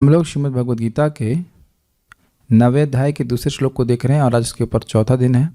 हम लोग श्रीमद् भगवद गीता के 9वें अध्याय के दूसरे श्लोक को देख रहे हैं और आज इसके ऊपर चौथा दिन है।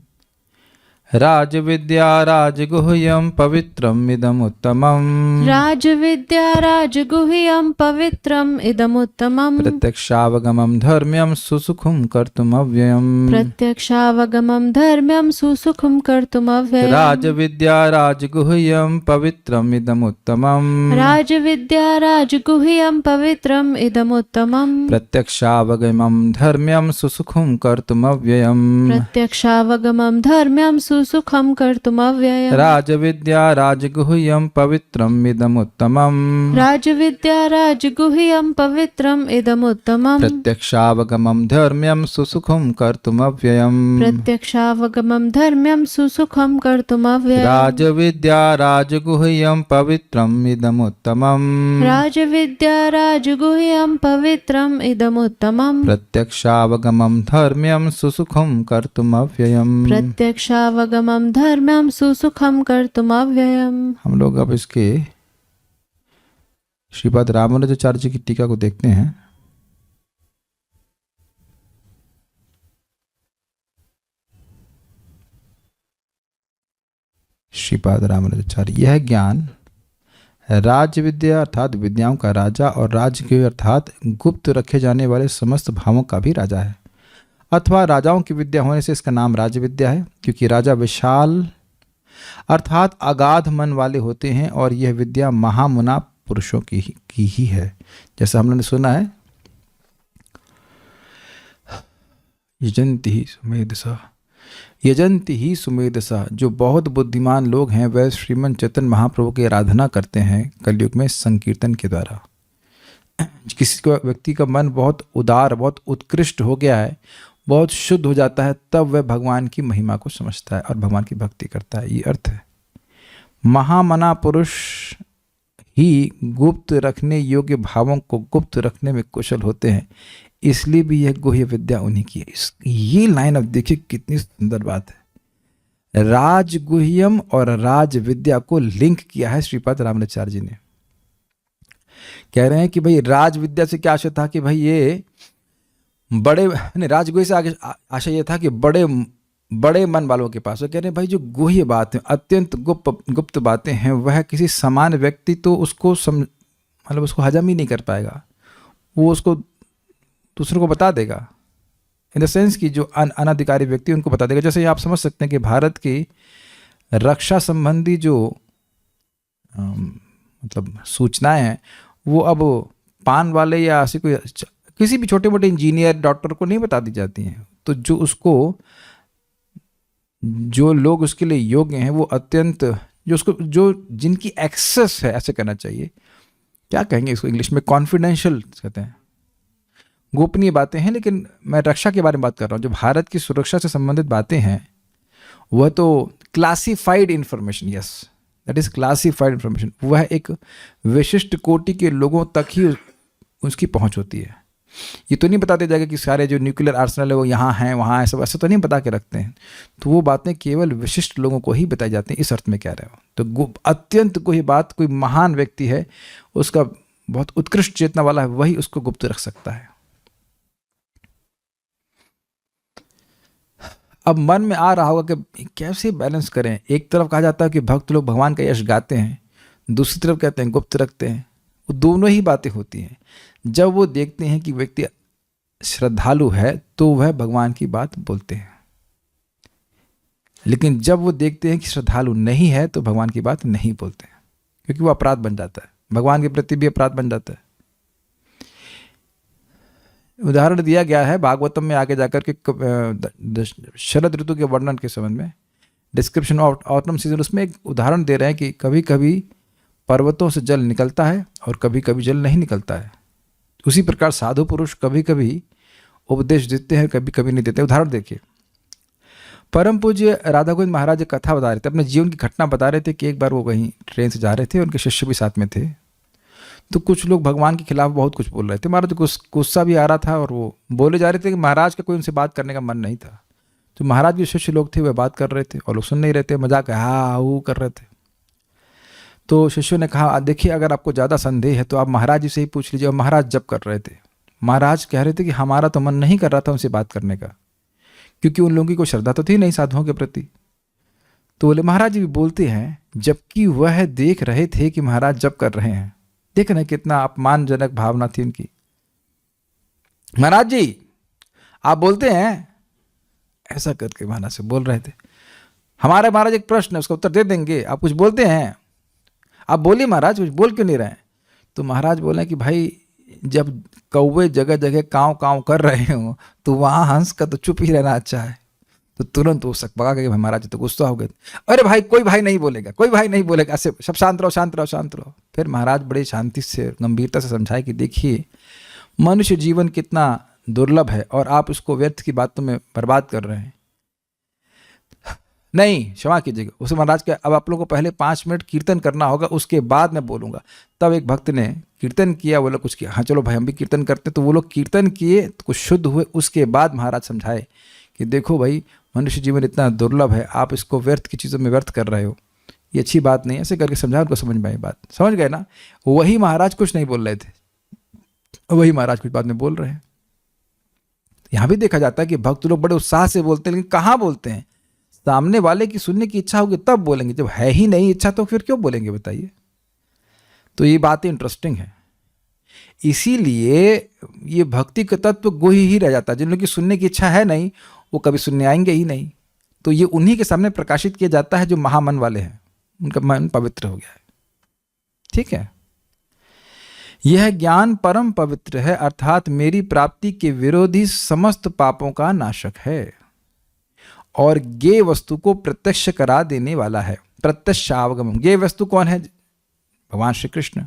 राज विद्या राजगुह्यम पवित्रम इदम उत्तमम। राज विद्या राजगुह्यम पवित्रम इदम उत्तमम। प्रत्यक्षावगमम धर्म्यम सुसुखम कर्तुम अव्ययम। प्रत्यक्षावगमम धर्म्यम सुसुखम कर्तुम अव्ययम। राज विद्या राजगुह्यम पवित्रम इदम उत्तमम। राज विद्या राजगुह्यम पवित्रम इदम उत्तमम। प्रत्यक्षावगमम धर्म्यम सुसुखम कर्तुम अव्ययम। प्रत्यक्षावगमम धर्म्यम सुसुखम कर्तुम अव्ययम। राज विद्या राजगुह्यम पवित्रम इदम उत्तमम। राज विद्या राजगुह्यम पवित्रम इदम उत्तमम। प्रत्यक्षावगमम धर्म्यम सुसुखम कर्तुम अव्ययम। प्रत्यक्षावगमम धर्म्यम सुसुखम कर्तुम अव्ययम। राज विद्या राजगुह्यम पवित्रम इदम उत्तमम। राज विद्या राजगुह्यम पवित्रम इदम उत्तमम। प्रत्यक्षावगमम धर्म्यम सुसुखम कर्तुम अव्ययम। प्रत्यक्षावगमम धर्म्यम सुसुखम कर्तुम अव्ययम। हम लोग अब इसके श्रीपाद रामानुजाचार्य जी की टीका को देखते हैं। श्रीपाद रामानुजाचार्य, यह ज्ञान राज विद्या अर्थात विद्याओं का राजा और राजगुह्य अर्थात गुप्त रखे जाने वाले समस्त भावों का भी राजा है, अथवा राजाओं की विद्या होने से इसका नाम राज विद्या है, क्योंकि राजा विशाल अर्थात अगाध मन वाले होते हैं और यह विद्या महामुना पुरुषों की ही है। जैसा हम लोगों ने सुना है, यजंती ही सुमेधसा, जो बहुत बुद्धिमान लोग हैं वह श्रीमन चैतन्य महाप्रभु की आराधना करते हैं कलयुग में संकीर्तन के द्वारा। किसी को व्यक्ति का मन बहुत उदार बहुत उत्कृष्ट हो गया है, बहुत शुद्ध हो जाता है, तब वह भगवान की महिमा को समझता है और भगवान की भक्ति करता है। ये अर्थ है। महामना पुरुष ही गुप्त रखने योग्य भावों को गुप्त रखने में कुशल होते हैं, इसलिए भी यह गुह्य विद्या उन्हीं की है। ये लाइन अब देखिए कितनी सुंदर बात है। राजगुह्यम और राज विद्या को लिंक किया है श्रीपाद रामानुजाचार्य जी ने। कह रहे हैं कि भाई राज विद्या से क्या आशय था कि भाई ये बड़े राजगुह्य से आगे आशय ये था कि बड़े मन वालों के पास। वो कह रहे हैं भाई जो गुह्य बातें अत्यंत गुप्त बातें हैं वह किसी सामान्य व्यक्ति तो उसको मतलब उसको हजम ही नहीं कर पाएगा, वो उसको दूसरों को बता देगा। इन द सेंस कि जो अनधिकारी व्यक्ति उनको बता देगा। जैसे आप समझ सकते हैं कि भारत की रक्षा संबंधी जो मतलब सूचनाएं हैं वो अब पान वाले या ऐसी कोई किसी भी छोटे मोटे इंजीनियर डॉक्टर को नहीं बता दी जाती हैं। तो जो लोग उसके लिए योग्य हैं वो अत्यंत जो जिनकी एक्सेस है, ऐसे कहना चाहिए, क्या कहेंगे इसको इंग्लिश में, कॉन्फिडेंशियल कहते हैं, गोपनीय बातें हैं। लेकिन मैं रक्षा के बारे में बात कर रहा हूँ। जो भारत की सुरक्षा से संबंधित बातें हैं वह तो classified information, yes that is classified information, वह एक विशिष्ट कोटि के लोगों तक ही उसकी पहुंच होती है। ये तो नहीं बताते जाएगा कि सारे जो न्यूक्लियर आर्सेनल है वो यहाँ हैं वहाँ है, सब ऐसा तो नहीं बता के रखते हैं। तो वो बातें केवल विशिष्ट लोगों को ही बताई जाती हैं, इस अर्थ में कह रहे हो। तो अत्यंत कोई बात कोई महान व्यक्ति है, उसका बहुत उत्कृष्ट चेतना वाला है, वही उसको गुप्त रख सकता है। अब मन में आ रहा होगा कि कैसे बैलेंस करें। एक तरफ कहा जाता है कि भक्त लोग भगवान का यश गाते हैं, दूसरी तरफ कहते हैं गुप्त रखते हैं। वो दोनों ही बातें होती हैं। जब वो देखते हैं कि व्यक्ति श्रद्धालु है तो वह भगवान की बात बोलते हैं, लेकिन जब वो देखते हैं कि श्रद्धालु नहीं है तो भगवान की बात नहीं बोलते हैं, क्योंकि वो अपराध बन जाता है, भगवान के प्रति भी अपराध बन जाता है। उदाहरण दिया गया है भागवतम में आगे जाकर के शरद ऋतु के वर्णन के संबंध में, डिस्क्रिप्शन ऑफ ऑटम सीजन, उसमें एक उदाहरण दे रहे हैं कि कभी कभी पर्वतों से जल निकलता है और कभी कभी जल नहीं निकलता है। उसी प्रकार साधु पुरुष कभी कभी उपदेश देते हैं, कभी कभी नहीं देते। उदाहरण देखिए, परम पूज्य राधा गोविंद महाराज एक कथा बता रहे थे, अपने जीवन की घटना बता रहे थे कि एक बार वो कहीं ट्रेन से जा रहे थे, उनके शिष्य भी साथ में थे। तो कुछ लोग भगवान के खिलाफ बहुत कुछ बोल रहे थे। महाराज को गुस्सा भी आ रहा था और वो बोले जा रहे थे कि महाराज का कोई उनसे बात करने का मन नहीं था। तो महाराज के शिष्य लोग थे वह बात कर रहे थे और लोग सुन नहीं रहे थे, मजाक हाँ वो कर रहे थे। तो शिष्यों ने कहा देखिए अगर आपको ज़्यादा संदेह है तो आप महाराज जी से ही पूछ लीजिए। और महाराज जप कर रहे थे, महाराज कह रहे थे कि हमारा तो मन नहीं कर रहा था उनसे बात करने का, क्योंकि उन लोगों की कोई श्रद्धा तो थी नहीं साधुओं के प्रति। तो बोले महाराज जी भी बोलते हैं, जबकि वह देख रहे थे कि महाराज जप कर रहे हैं। देख रहे कितना अपमानजनक भावना थी उनकी। महाराज जी आप बोलते हैं, ऐसा करके महाराज से बोल रहे थे। हमारे महाराज एक प्रश्न है, उसका उत्तर दे देंगे, आप कुछ बोलते हैं, आप बोलिए महाराज, कुछ बोल क्यों नहीं रहे हैं? तो महाराज बोले कि भाई जब कौवे जगह जगह काँव काँव कर रहे हो तो वहाँ हंस का तो चुप ही रहना अच्छा है। तो तुरंत वो सकपका के महाराज तो गुस्सा हो गए, अरे भाई कोई भाई नहीं बोलेगा, कोई भाई नहीं बोलेगा, ऐसे सब शांत रहो शांत रहो शांत रहो। फिर महाराज बड़े शांति से गंभीरता से समझाए कि देखिए मनुष्य जीवन कितना दुर्लभ है और आप उसको व्यर्थ की बातों में बर्बाद कर रहे हैं। नहीं, क्षमा कीजिएगा। उस महाराज के अब आप लोगों को पहले 5 मिनट कीर्तन करना होगा, उसके बाद मैं बोलूँगा। तब एक भक्त ने कीर्तन किया, वो लोग कुछ किया, हाँ चलो भाई हम भी कीर्तन करते। तो वो लोग कीर्तन किए तो कुछ शुद्ध हुए। उसके बाद महाराज समझाए कि देखो भाई मनुष्य जीवन इतना दुर्लभ है, आप इसको व्यर्थ की चीज़ों में व्यर्थ कर रहे हो, ये अच्छी बात नहीं है। ऐसे करके समझा, उनको समझ में आई बात, समझ गए ना। वही महाराज कुछ नहीं बोल रहे थे, वही महाराज कुछ बाद में बोल रहे हैं। यहाँ भी देखा जाता है कि भक्त लोग बड़े उत्साह से बोलते हैं, लेकिन कहाँ बोलते हैं? सामने वाले की सुनने की इच्छा होगी तब बोलेंगे, जब है ही नहीं इच्छा तो फिर क्यों बोलेंगे बताइए। तो ये बात इंटरेस्टिंग है। इसीलिए ये भक्ति का तत्व गोही ही रह जाता है। जिन लोगों की सुनने की इच्छा है नहीं वो कभी सुनने आएंगे ही नहीं। तो ये उन्हीं के सामने प्रकाशित किया जाता है जो महामन वाले हैं, उनका मन पवित्र हो गया है। ठीक है, यह ज्ञान परम पवित्र है, अर्थात मेरी प्राप्ति के विरोधी समस्त पापों का नाशक है और ज्ञेय वस्तु को प्रत्यक्ष करा देने वाला है। प्रत्यक्षावगम, ज्ञेय वस्तु कौन है? भगवान श्री कृष्ण।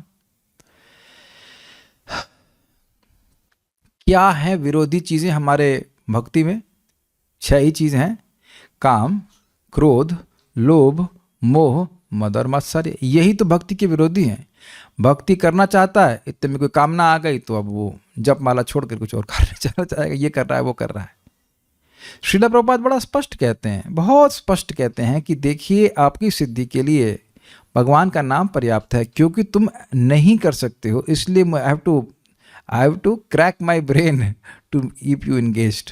क्या है विरोधी चीजें हमारे भक्ति में? 6 ही चीजें हैं, काम, क्रोध, लोभ, मोह, मद और मत्सर्य। यही तो भक्ति के विरोधी हैं। भक्ति करना चाहता है, इतने में कोई कामना आ गई तो अब वो जप माला छोड़कर कुछ और करने चला जाएगा, ये कर रहा है वो कर रहा है। श्रील प्रभुपाद बड़ा स्पष्ट कहते हैं, बहुत स्पष्ट कहते हैं कि देखिए आपकी सिद्धि के लिए भगवान का नाम पर्याप्त है, क्योंकि तुम नहीं कर सकते हो, इसलिए I have to crack my brain to keep you engaged.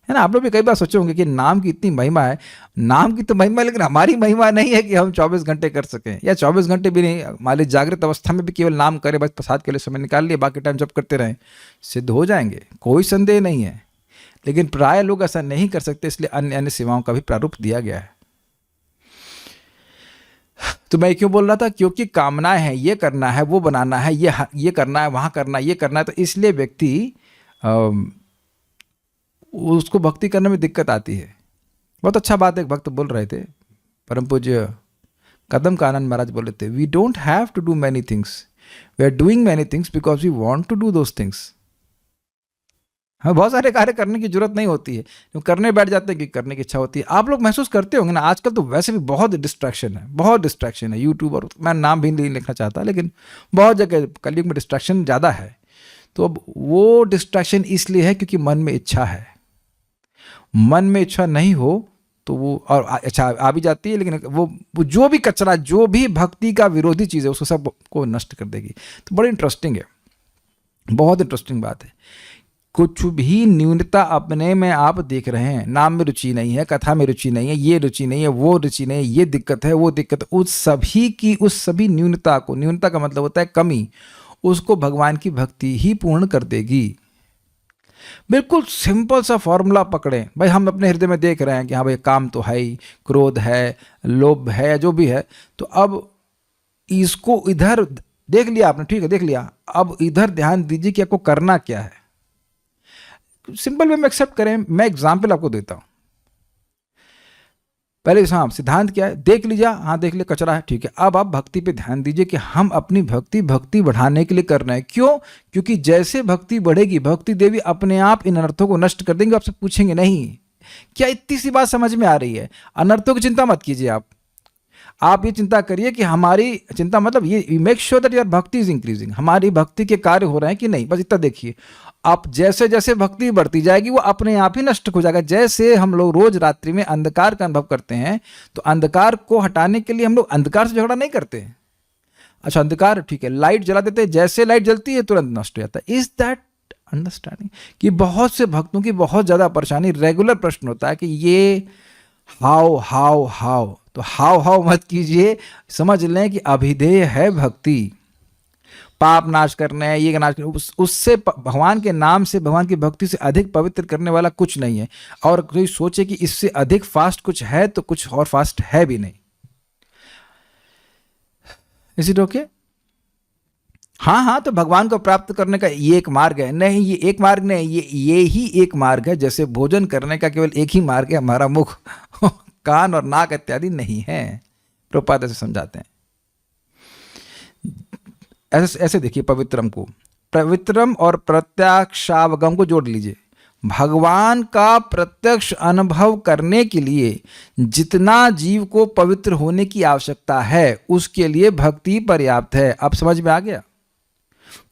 है ना, आप लोग भी कई बार सोचे होंगे कि नाम की इतनी महिमा है। नाम की तो महिमा, लेकिन हमारी महिमा नहीं है कि हम 24 घंटे कर सकें, या 24 घंटे भी नहीं, हमारी जागृत अवस्था में भी केवल नाम करें, बस प्रसाद के लिए समय निकाल लिए, बाकी टाइम जब करते रहें, सिद्ध हो जाएंगे, कोई संदेह नहीं है। लेकिन प्राय लोग ऐसा नहीं कर सकते, इसलिए अन्य अन्य सेवाओं का भी प्रारूप दिया गया है। तो मैं क्यों बोल रहा था? क्योंकि कामनाएं हैं, ये करना है, वो बनाना है, ये करना है, वहां करना है, ये करना है, तो इसलिए व्यक्ति उसको भक्ति करने में दिक्कत आती है। बहुत अच्छा बात एक भक्त बोल रहे थे, परम पूज्य कदम कानन महाराज बोले थे, we don't have to do many things, we are doing many things because we want to do those things. हमें बहुत सारे कार्य करने की जरूरत नहीं होती है, जो करने बैठ जाते हैं कि करने की इच्छा होती है। आप लोग महसूस करते होंगे ना, आजकल तो वैसे भी बहुत डिस्ट्रैक्शन है, बहुत डिस्ट्रैक्शन है। यूट्यूब, और मैं नाम भी नहीं लिखना चाहता, लेकिन बहुत जगह कलयुग में डिस्ट्रैक्शन ज़्यादा है। तो अब वो डिस्ट्रैक्शन इसलिए है क्योंकि मन में इच्छा है। मन में इच्छा नहीं हो तो वो, और अच्छा आ भी जाती है, लेकिन वो जो भी कचरा, जो भी भक्ति का विरोधी चीज़ है, उसको सब को नष्ट कर देगी। तो बड़ी इंटरेस्टिंग है, बहुत इंटरेस्टिंग बात है। कुछ भी न्यूनता अपने में आप देख रहे हैं, नाम में रुचि नहीं है, कथा में रुचि नहीं है, ये रुचि नहीं है, वो रुचि नहीं है, ये दिक्कत है, वो दिक्कत है, उस सभी न्यूनता को, न्यूनता का मतलब होता है कमी, उसको भगवान की भक्ति ही पूर्ण कर देगी। बिल्कुल सिंपल सा फॉर्मूला पकड़ें भाई। हम अपने हृदय में देख रहे हैं कि हाँ भाई काम तो है ही, क्रोध है, लोभ है, जो भी है, तो अब इसको इधर देख लिया आपने, ठीक है देख लिया, अब इधर ध्यान दीजिए कि आपको करना क्या है। सिंपल वे में एक्सेप्ट करें। मैं एग्जाम्पल आपको देता हूं। पहले हाँ सिद्धांत क्या है देख लीजिए, हाँ देख लिया कचरा है, ठीक है। अब आप भक्ति पे ध्यान दीजिए कि हम अपनी भक्ति बढ़ाने के लिए कर रहे हैं। क्यों? क्योंकि जैसे भक्ति बढ़ेगी, भक्ति देवी अपने आप इन अनर्थों को नष्ट कर देंगे। आपसे पूछेंगे नहीं क्या? इतनी सी बात समझ में आ रही है। अनर्थों की चिंता मत कीजिए, आप ये चिंता करिए कि हमारी चिंता मतलब ये मेक श्योर दैट योर भक्ति इज इंक्रीजिंग, हमारी भक्ति के कार्य हो रहे हैं कि नहीं, बस इतना देखिए। आप जैसे जैसे भक्ति बढ़ती जाएगी वो अपने आप ही नष्ट हो जाएगा। जैसे हम लोग रोज रात्रि में अंधकार का अनुभव करते हैं, तो अंधकार को हटाने के लिए हम लोग अंधकार से झगड़ा नहीं करते हैं, अच्छा अंधकार ठीक है, लाइट जला देते हैं, जैसे लाइट जलती है तुरंत नष्ट हो जाता है। Is that understanding? कि बहुत से भक्तों की बहुत ज़्यादा परेशानी, रेगुलर प्रश्न होता है कि ये हाउ हाउ हाउ, तो हाउ हाउ मत कीजिए, समझ लें कि अभिधेय है भक्ति, पाप नाश करने हैं, ये नाश करने, उससे भगवान के नाम से, भगवान की भक्ति से अधिक पवित्र करने वाला कुछ नहीं है। और कोई सोचे कि इससे अधिक फास्ट कुछ है तो कुछ और फास्ट है भी नहीं। Is it okay? हाँ, तो भगवान को प्राप्त करने का ये एक मार्ग है? नहीं, ये एक मार्ग नहीं, ये ही एक मार्ग है। जैसे भोजन करने का केवल एक ही मार्ग है, हमारा मुख कान और नाक इत्यादि नहीं है। प्रभुपाद ऐसे समझाते हैं। ऐसे देखिए पवित्रम को, पवित्रम और प्रत्यक्षावगम को जोड़ लीजिए। भगवान का प्रत्यक्ष अनुभव करने के लिए जितना जीव को पवित्र होने की आवश्यकता है उसके लिए भक्ति पर्याप्त है। अब समझ में आ गया?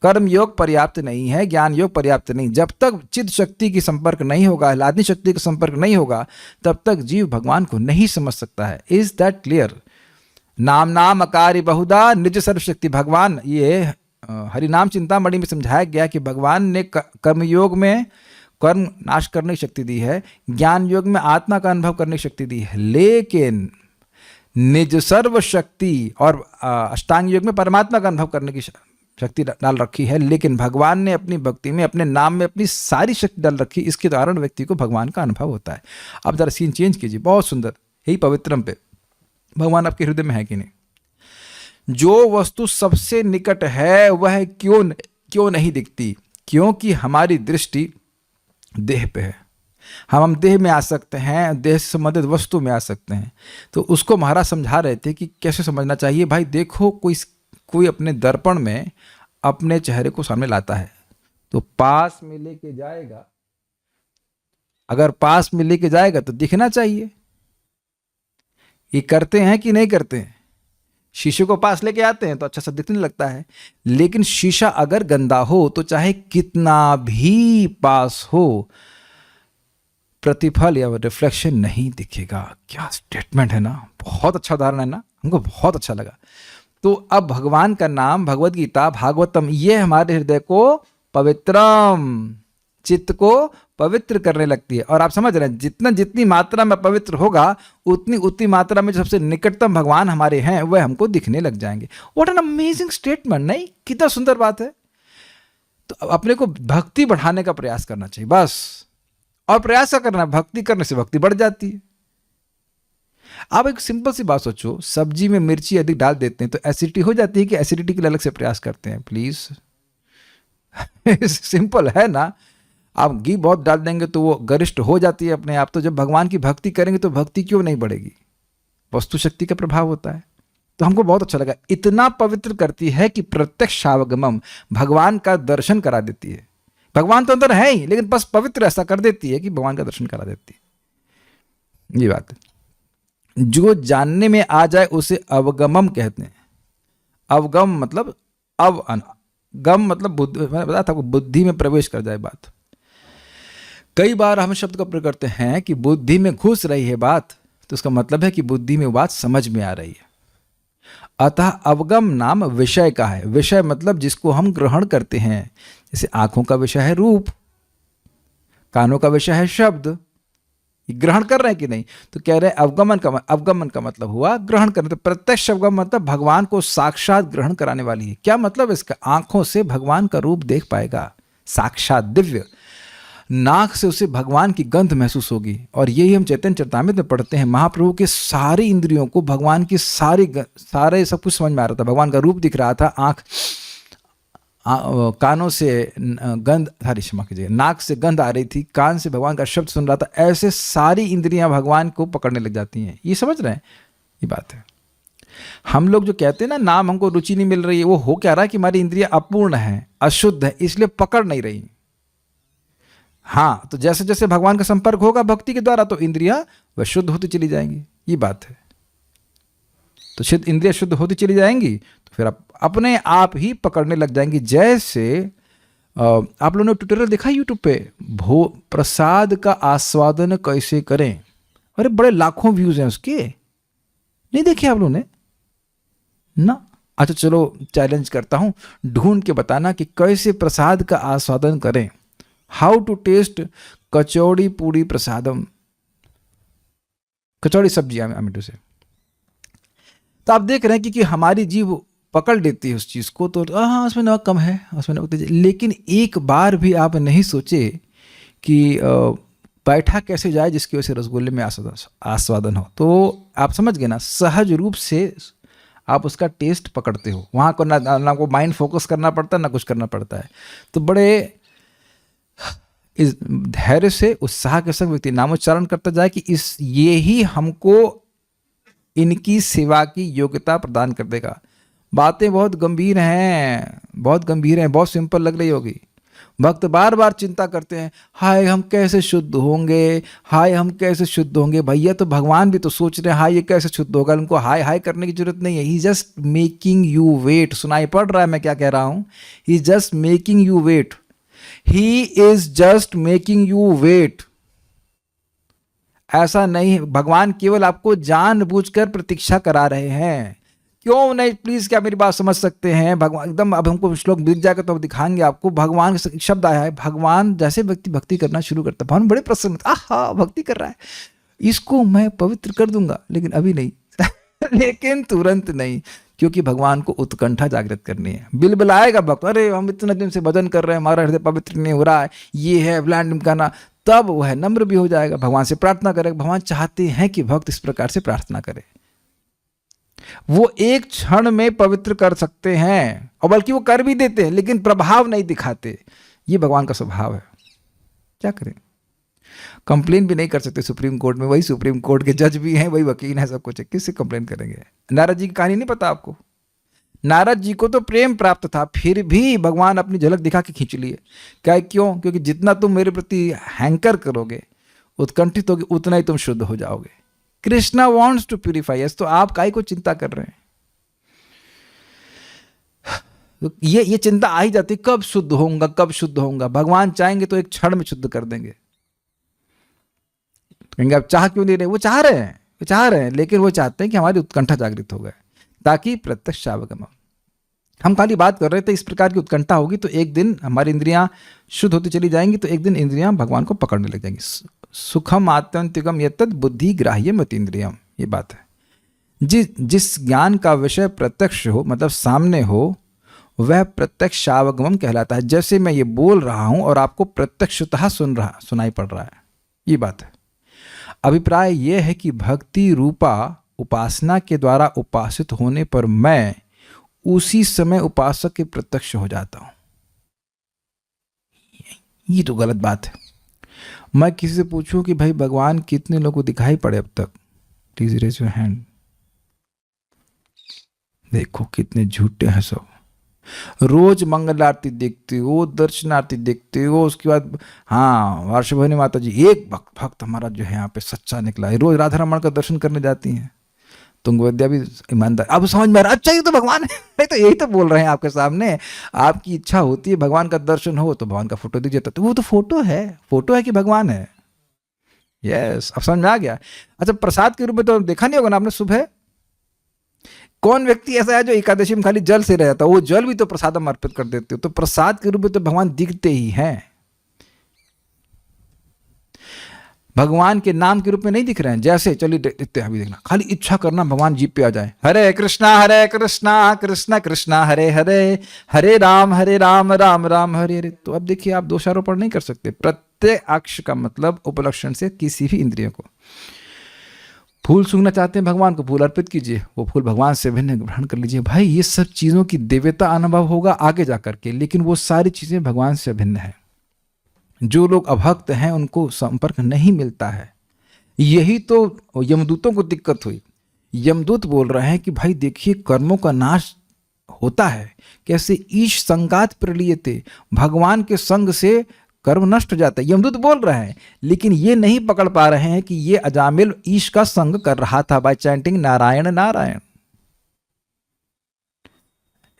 कर्म योग पर्याप्त नहीं है, ज्ञान योग पर्याप्त नहीं। जब तक चित्त शक्ति की संपर्क नहीं होगा, आह्लादनी शक्ति का संपर्क नहीं होगा, तब तक जीव भगवान को नहीं समझ सकता है। Is that clear? नाम नाम अकारी बहुधा निज सर्वशक्ति। भगवान, ये हरिनाम चिंतामणि में समझाया गया कि भगवान ने कर्म योग में कर्म नाश करने की शक्ति दी है, ज्ञान योग में आत्मा का अनुभव करने की शक्ति दी है, लेकिन निज सर्व शक्ति और अष्टांग योग में परमात्मा का अनुभव करने की शक्ति डाल रखी है। लेकिन भगवान ने अपनी भक्ति में, अपने नाम में अपनी सारी शक्ति डाल रखी, इसके कारण व्यक्ति को भगवान का अनुभव होता है। अब जरा सीन चेंज कीजिए, बहुत सुंदर। यही पवित्रम पे भगवान आपके हृदय में है कि नहीं? जो वस्तु सबसे निकट है वह क्यों नहीं दिखती? क्योंकि हमारी दृष्टि देह पे है। हम देह में आ सकते हैं, देह से संबंधित वस्तु में आ सकते हैं। तो उसको महाराज समझा रहे थे कि कैसे समझना चाहिए। भाई देखो, कोई अपने दर्पण में अपने चेहरे को सामने लाता है तो पास में लेके जाएगा, अगर पास में लेके जाएगा तो दिखना चाहिए। ये करते हैं कि नहीं करते हैं? शीशे को पास लेके आते हैं तो अच्छा सा दिखने लगता है, लेकिन शीशा अगर गंदा हो तो चाहे कितना भी पास हो, प्रतिफल या रिफ्लेक्शन नहीं दिखेगा। क्या स्टेटमेंट है ना, बहुत अच्छा उदाहरण है ना, हमको बहुत अच्छा लगा। तो अब भगवान का नाम, भगवद गीता, भागवतम, ये हमारे हृदय को पवित्रम, चित्त को पवित्र करने लगती है। और आप समझ रहे हैं, जितनी मात्रा में पवित्र होगा उतनी मात्रा में जो सबसे निकटतम भगवान हमारे हैं वह हमको दिखने लग जाएंगे। व्हाट एन अमेजिंग स्टेटमेंट, नहीं? कितना सुंदर बात है। तो अपने को भक्ति बढ़ाने का प्रयास करना चाहिए बस। और प्रयास क्या करना है? भक्ति करने से भक्ति बढ़ जाती है। आप एक सिंपल सी बात सोचो, सब्जी में मिर्ची अधिक डाल देते हैं तो एसिडिटी हो जाती है कि एसिडिटी के लिए अलग से प्रयास करते हैं? प्लीज सिंपल है ना। आप घी बहुत डाल देंगे तो वो गरिष्ठ हो जाती है अपने आप। तो जब भगवान की भक्ति करेंगे तो भक्ति क्यों नहीं बढ़ेगी? वस्तु शक्ति का प्रभाव होता है। तो हमको बहुत अच्छा लगा, इतना पवित्र करती है कि प्रत्यक्षावगमम, भगवान का दर्शन करा देती है। भगवान तो अंदर है ही, लेकिन बस पवित्र ऐसा कर देती है कि भगवान का दर्शन करा देती है। ये बात है। जो जानने में आ जाए उसे अवगमम कहते हैं। अवगम मतलब गम मतलब बुद्धि, मैंने बताया था, बुद्धि में प्रवेश कर जाए बात। कई बार हम शब्द का प्रयोग करते हैं कि बुद्धि में घुस रही है बात, तो उसका मतलब है कि बुद्धि में बात समझ में आ रही है। अतः अवगम नाम विषय का है। विषय मतलब जिसको हम ग्रहण करते हैं। जैसे आंखों का विषय है रूप, कानों का विषय है शब्द, ग्रहण कर रहे हैं कि नहीं? तो कह रहे हैं अवगमन का मतलब हुआ ग्रहण करना। तो प्रत्यक्ष अवगम मतलब भगवान को साक्षात ग्रहण कराने वाली है। क्या मतलब इसका? आंखों से भगवान का रूप देख पाएगा, साक्षात दिव्य। नाक से उसे भगवान की गंध महसूस होगी। और यही हम चैतन्य चरितामृत में पढ़ते हैं, महाप्रभु के सारी इंद्रियों को भगवान की सारे सब कुछ समझ में आ रहा था। भगवान का रूप दिख रहा था, कानों से गंध, क्षमा कीजिए, नाक से गंध आ रही थी, कान से भगवान का शब्द सुन रहा था। ऐसे सारी इंद्रियां भगवान को पकड़ने लग जाती हैं। ये समझ रहे हैं? ये बात है। हम लोग जो कहते हैं ना, नाम हमको रुचि नहीं मिल रही है, वो हो क्या रहा है कि हमारी इंद्रियां अपूर्ण है, अशुद्ध है, इसलिए पकड़ नहीं रही। हाँ, तो जैसे जैसे भगवान का संपर्क होगा भक्ति के द्वारा तो इंद्रियां वह शुद्ध होती चली जाएंगी। ये बात है। तो इंद्रियां शुद्ध होती चली जाएंगी तो फिर आप अपने आप ही पकड़ने लग जाएंगी। जैसे आप लोगों ने ट्यूटोरियल देखा यूट्यूब पे, प्रसाद का आस्वादन कैसे करें? अरे बड़े लाखों व्यूज हैं उसके, नहीं देखे आप लोगों ने ना? अच्छा चलो चैलेंज करता हूँ, ढूंढ के बताना कि कैसे प्रसाद का आस्वादन करें। हाउ टू टेस्ट कचौड़ी पूड़ी प्रसादम, कचौड़ी सब्जी आमिटू से। तो आप देख रहे हैं कि हमारी जीभ पकड़ लेती है उस चीज़ को, तो हाँ उसमें नमक कम है, उसमें नमक तेज है। लेकिन एक बार भी आप नहीं सोचे कि बैठा कैसे जाए जिसकी वजह से रसगुल्ले में आस्वादन हो। तो आप समझ गए ना, सहज रूप से आप उसका टेस्ट पकड़ते हो, वहाँ को ना को माइंड फोकस करना पड़ता है ना कुछ करना पड़ता है। तो बड़े इस धैर्य से उत्साह के संग व्यक्ति नामोच्चारण करता जाए कि ये ही हमको इनकी सेवा की योग्यता प्रदान कर देगा। बातें बहुत गंभीर हैं, बहुत गंभीर हैं, बहुत सिंपल लग रही होगी। भक्त बार बार चिंता करते हैं, हाय हम कैसे शुद्ध होंगे, हाय हम कैसे शुद्ध होंगे। भैया तो भगवान भी तो सोच रहे हैं हाय ये कैसे शुद्ध होगा। उनको हाय हाय करने की जरूरत नहीं है। He just making you wait. सुनाई पड़ रहा है मैं क्या कह रहा हूँ? He just making you wait. He is just making you wait. ऐसा नहीं, भगवान केवल आपको जानबूझकर प्रतीक्षा करा रहे हैं। क्यों नहीं? प्लीज क्या मेरी बात समझ सकते हैं? भगवान एकदम, अब हमको श्लोक मिल जाएगा तो अब दिखाएंगे आपको। भगवान शब्द आया है, भगवान जैसे व्यक्ति भक्ति करना शुरू करता है, भगवान बड़े प्रसन्न, आहा भक्ति कर रहा है, इसको मैं पवित्र कर दूंगा, लेकिन अभी नहीं लेकिन तुरंत नहीं, क्योंकि भगवान को उत्कंठा जागृत करनी है। बिलबिलाएगा भक्त, अरे हम इतने दिन से भजन कर रहे हैं, हमारा हृदय पवित्र नहीं हो रहा है, ये है ब्लैंड करना। तब वह नम्र भी हो जाएगा, भगवान से प्रार्थना करेगा। भगवान चाहते हैं कि भक्त इस प्रकार से प्रार्थना करे। वो एक क्षण में पवित्र कर सकते हैं, और बल्कि वो कर भी देते हैं, लेकिन प्रभाव नहीं दिखाते। ये भगवान का स्वभाव है। क्या करें? कंप्लेन भी नहीं कर सकते सुप्रीम कोर्ट में, वही सुप्रीम कोर्ट के जज भी हैं, वही वकील हैं, सब कुछ है, किससे कंप्लेन करेंगे? नारद जी की कहानी नहीं पता आपको? नारद जी को तो प्रेम प्राप्त था, फिर भी भगवान अपनी झलक दिखा के खींच लिए। क्या? क्यों? क्योंकि जितना तुम मेरे प्रति हैंकर करोगे, उत्कंठित होगे, उतना ही तुम शुद्ध हो जाओगे। कृष्णा वॉन्ट्स टू प्यूरिफाई अस, तो आप काहे को चिंता कर रहे हैं? तो ये चिंता आ ही जाती, कब शुद्ध होऊंगा, कब शुद्ध होऊंगा। भगवान चाहेंगे तो एक क्षण में शुद्ध कर देंगे। कहेंगे आप चाह क्यों नहीं रहे? वो चाह रहे हैं, वो चाह रहे हैं, लेकिन वो चाहते हैं कि हमारी उत्कंठा जागृत हो गए, ताकि प्रत्यक्ष अवगम। हम खाली बात कर रहे थे, इस प्रकार की उत्कंठा होगी तो एक दिन हमारी इंद्रियां शुद्ध होती चली जाएंगी, तो एक दिन इंद्रियां भगवान को पकड़ने लग जाएंगी। सुखम आत्यंतिकम यत्तद् बुद्धि ग्राह्यम अतीन्द्रियम, ये बात है। जिस ज्ञान का विषय प्रत्यक्ष हो, मतलब सामने हो, वह प्रत्यक्षावगमम कहलाता है। जैसे मैं ये बोल रहा हूं और आपको प्रत्यक्षतः सुनाई पड़ रहा है, ये बात है। अभिप्राय यह है कि भक्ति रूपा उपासना के द्वारा उपासित होने पर मैं उसी समय उपासक के प्रत्यक्ष हो जाता हूं। ये तो गलत बात है। मैं किसी से पूछूं कि भाई भगवान कितने लोगों को दिखाई पड़े अब तक, प्लीज रेज योर हैंड। देखो कितने झूठे हैं सब। रोज मंगल आरती देखते हो, दर्शन आरती देखते हो, उसके बाद हाँ वार्षिभवनी माता जी, एक भक्त हमारा जो है यहाँ पे सच्चा निकला है, रोज राधा रमण का दर्शन करने जाती हैं। तुंगविद्या भी ईमानदार। अब समझ में आ रहा, अच्छा ये तो भगवान है। नहीं तो यही तो बोल रहे हैं आपके सामने। आपकी इच्छा होती है भगवान का दर्शन हो तो भगवान का फोटो दिख जाता, तो वो तो फोटो है कि भगवान है? यस, अब समझ में आ गया। अच्छा, प्रसाद के रूप में तो देखा नहीं होगा ना आपने सुबह, कौन व्यक्ति ऐसा है जो एकादशी में खाली जल से रह जाता है? वो जल भी तो प्रसाद अर्पित कर देते हो। तो प्रसाद के रूप में तो भगवान दिखते ही हैं, भगवान के नाम के रूप में नहीं दिख रहे हैं। जैसे चलिए देखते हैं, अभी देखना, खाली इच्छा करना भगवान जीप पे आ जाए, हरे कृष्णा कृष्णा कृष्णा हरे हरे, हरे राम राम राम हरे हरे। तो अब देखिए, आप दोषारोपण नहीं कर सकते। प्रत्येक अक्ष का मतलब उपलक्षण से किसी भी इंद्रिय को। फूल सूंघना चाहते हैं भगवान को, फूल अर्पित कीजिए, वो फूल भगवान से भिन्न ग्रहण कर लीजिए। भाई ये सब चीज़ों की दिव्यता अनुभव होगा आगे जाकर के, लेकिन वो सारी चीज़ें भगवान से भिन्न है। जो लोग अभक्त हैं उनको संपर्क नहीं मिलता है। यही तो यमदूतों को दिक्कत हुई। यमदूत बोल रहे हैं कि भाई देखिए कर्मों का नाश होता है कैसे, ईश संगात प्रलीयते, भगवान के संग से कर्म नष्ट हो जाता है। यमदूत बोल रहे हैं, लेकिन ये नहीं पकड़ पा रहे हैं कि ये अजामिल ईश का संग कर रहा था bye chanting Narayan Narayan.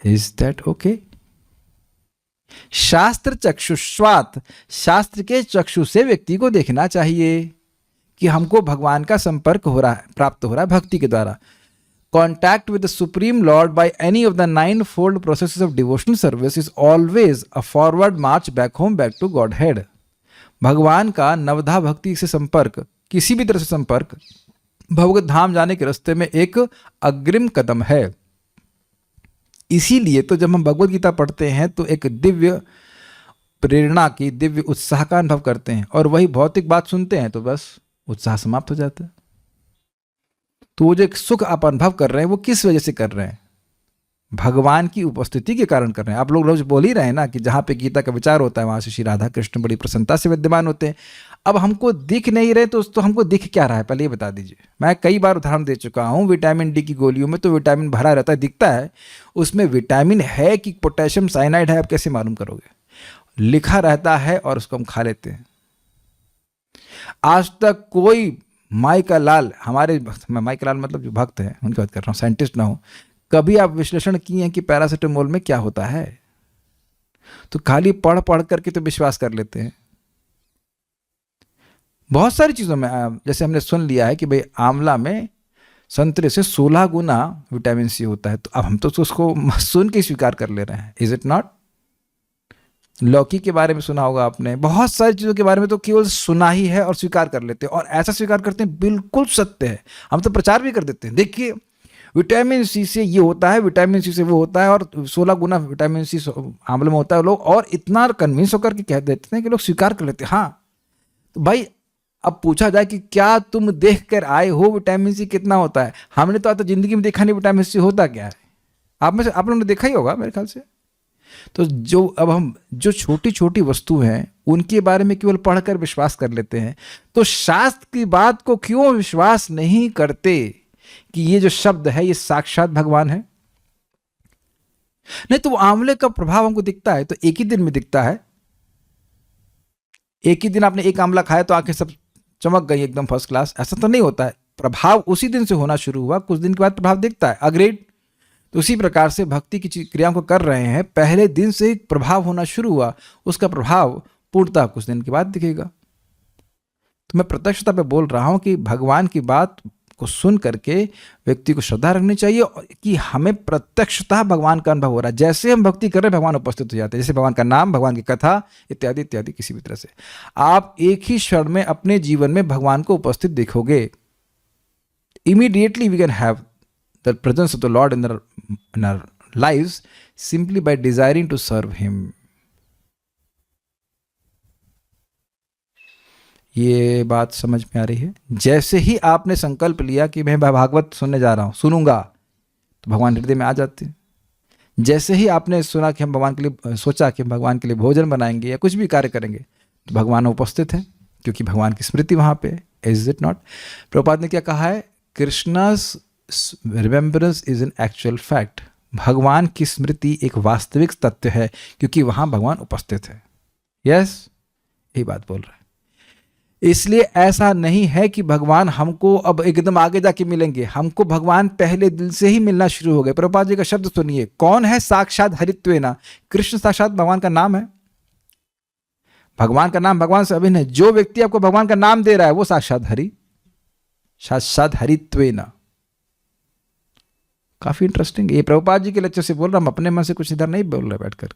Is that okay? शास्त्र चक्षुष्वात, शास्त्र के चक्षु से व्यक्ति को देखना चाहिए कि हमको भगवान का संपर्क हो रहा है, प्राप्त हो रहा है भक्ति के द्वारा। Contact with the Supreme Lord by any of the ninefold processes of devotional service is always a forward march back home, back to Godhead. भगवान का नवधा भक्ति से संपर्क, किसी भी तरह से संपर्क, भगवत धाम जाने के रास्ते में एक अग्रिम कदम है। इसीलिए तो जब हम भगवत गीता पढ़ते हैं तो एक दिव्य प्रेरणा की, दिव्य उत्साह का अनुभव करते हैं, और वही भौतिक बात सुनते हैं तो बस उत्साह समाप्त हो जाता है। तो वो जो एक सुख आप अनुभव कर रहे हैं वो किस वजह से कर रहे हैं? भगवान की उपस्थिति के कारण कर रहे हैं। आप लोग रोज बोल ही रहे हैं ना कि जहाँ पे गीता का विचार होता है वहाँ से श्री राधा कृष्ण बड़ी प्रसन्नता से विद्यमान होते हैं। अब हमको दिख नहीं रहे तो हमको दिख क्या रहा है, पहले ये बता दीजिए। मैं कई बार उदाहरण दे चुका हूँ, विटामिन डी की गोलियों में तो विटामिन भरा रहता है, दिखता है, उसमें विटामिन है कि पोटेशियम साइनाइड है आप कैसे मालूम करोगे? लिखा रहता है और उसको हम खा लेते हैं। आज तक कोई माइका लाल, हमारे माइका लाल मतलब जो भक्त हैं उनकी बात कर रहा हूँ, साइंटिस्ट ना हो, कभी आप विश्लेषण किए हैं कि पैरासिटामोल में क्या होता है? तो खाली पढ़ पढ़ करके तो विश्वास कर लेते हैं। बहुत सारी चीज़ों में जैसे हमने सुन लिया है कि भाई आंवला में संतरे से 16 गुना विटामिन सी होता है, तो अब हम तो उसको सुन के स्वीकार कर ले रहे हैं। Is it not? लौकी के बारे में सुना होगा आपने, बहुत सारी चीज़ों के बारे में तो केवल सुना ही है और स्वीकार कर लेते हैं, और ऐसा स्वीकार करते हैं बिल्कुल सत्य है। हम तो प्रचार भी कर देते हैं, देखिए विटामिन सी से ये होता है, विटामिन सी से वो होता है, और 16 गुना विटामिन सी आंवले में होता है। लोग और इतना कन्विंस होकर के कह देते हैं कि लोग स्वीकार कर लेते हैं। हाँ, तो भाई अब पूछा जाए कि क्या तुम देख कर आए हो विटामिन सी कितना होता है? हमने तो आज तक जिंदगी में देखा नहीं विटामिन सी होता क्या है। आप में से आप लोगों ने देखा ही होगा मेरे ख्याल से। तो जो अब हम जो छोटी छोटी वस्तु हैं उनके बारे में केवल पढ़कर विश्वास कर लेते हैं, तो शास्त्र की बात को क्यों विश्वास नहीं करते कि ये जो शब्द है ये साक्षात भगवान है? नहीं तो वो आंवले का प्रभाव हमको दिखता है तो एक ही दिन में दिखता है। एक ही दिन आपने एक आंवला खाया तो आंखें सब चमक गई एकदम फर्स्ट क्लास, ऐसा तो नहीं होता है। प्रभाव उसी दिन से होना शुरू हुआ, कुछ दिन के बाद प्रभाव दिखता है। अग्रेड। तो उसी प्रकार से भक्ति की क्रियाओं को कर रहे हैं, पहले दिन से प्रभाव होना शुरू हुआ, उसका प्रभाव पूर्णतः कुछ दिन के बाद दिखेगा। तो मैं प्रत्यक्षता पे बोल रहा हूं कि भगवान की बात को सुन करके व्यक्ति को श्रद्धा रखनी चाहिए कि हमें प्रत्यक्षतः भगवान का अनुभव हो रहा है। जैसे हम भक्ति कर रहे हैं भगवान उपस्थित हो जाते हैं, जैसे भगवान का नाम, भगवान की कथा इत्यादि इत्यादि। किसी भी तरह से आप एक ही क्षण में अपने जीवन में भगवान को उपस्थित देखोगे। Immediately we can have the presence of the lord in our lives simply by desiring to serve him. ये बात समझ में आ रही है? जैसे ही आपने संकल्प लिया कि मैं भागवत सुनने जा रहा हूँ, सुनूंगा, तो भगवान हृदय में आ जाते हैं। जैसे ही आपने सुना कि हम भगवान के लिए, सोचा कि हम भगवान के लिए भोजन बनाएंगे या कुछ भी कार्य करेंगे, तो भगवान उपस्थित हैं, क्योंकि भगवान की स्मृति वहाँ पे। Is it not? प्रभुपाद ने क्या कहा है? Krishna's remembrance is an actual fact. भगवान की स्मृति एक वास्तविक तथ्य है, क्योंकि वहाँ भगवान उपस्थित है। यस, यही बात बोल रहे हैं। इसलिए ऐसा नहीं है कि भगवान हमको अब एकदम आगे जाके मिलेंगे, हमको भगवान पहले दिल से ही मिलना शुरू हो गए। प्रभुपाद जी का शब्द सुनिए, कौन है साक्षात हरित्वेना? कृष्ण साक्षात भगवान का नाम है। भगवान का नाम भगवान से अभिन्न है। जो व्यक्ति आपको भगवान का नाम दे रहा है वो साक्षात हरि, साक्षात हरित्वेना। काफी इंटरेस्टिंग। ये प्रभुपाद जी के लेक्चर से बोल रहा हूं, अपने मन से कुछ इधर नहीं बोल रहा बैठकर।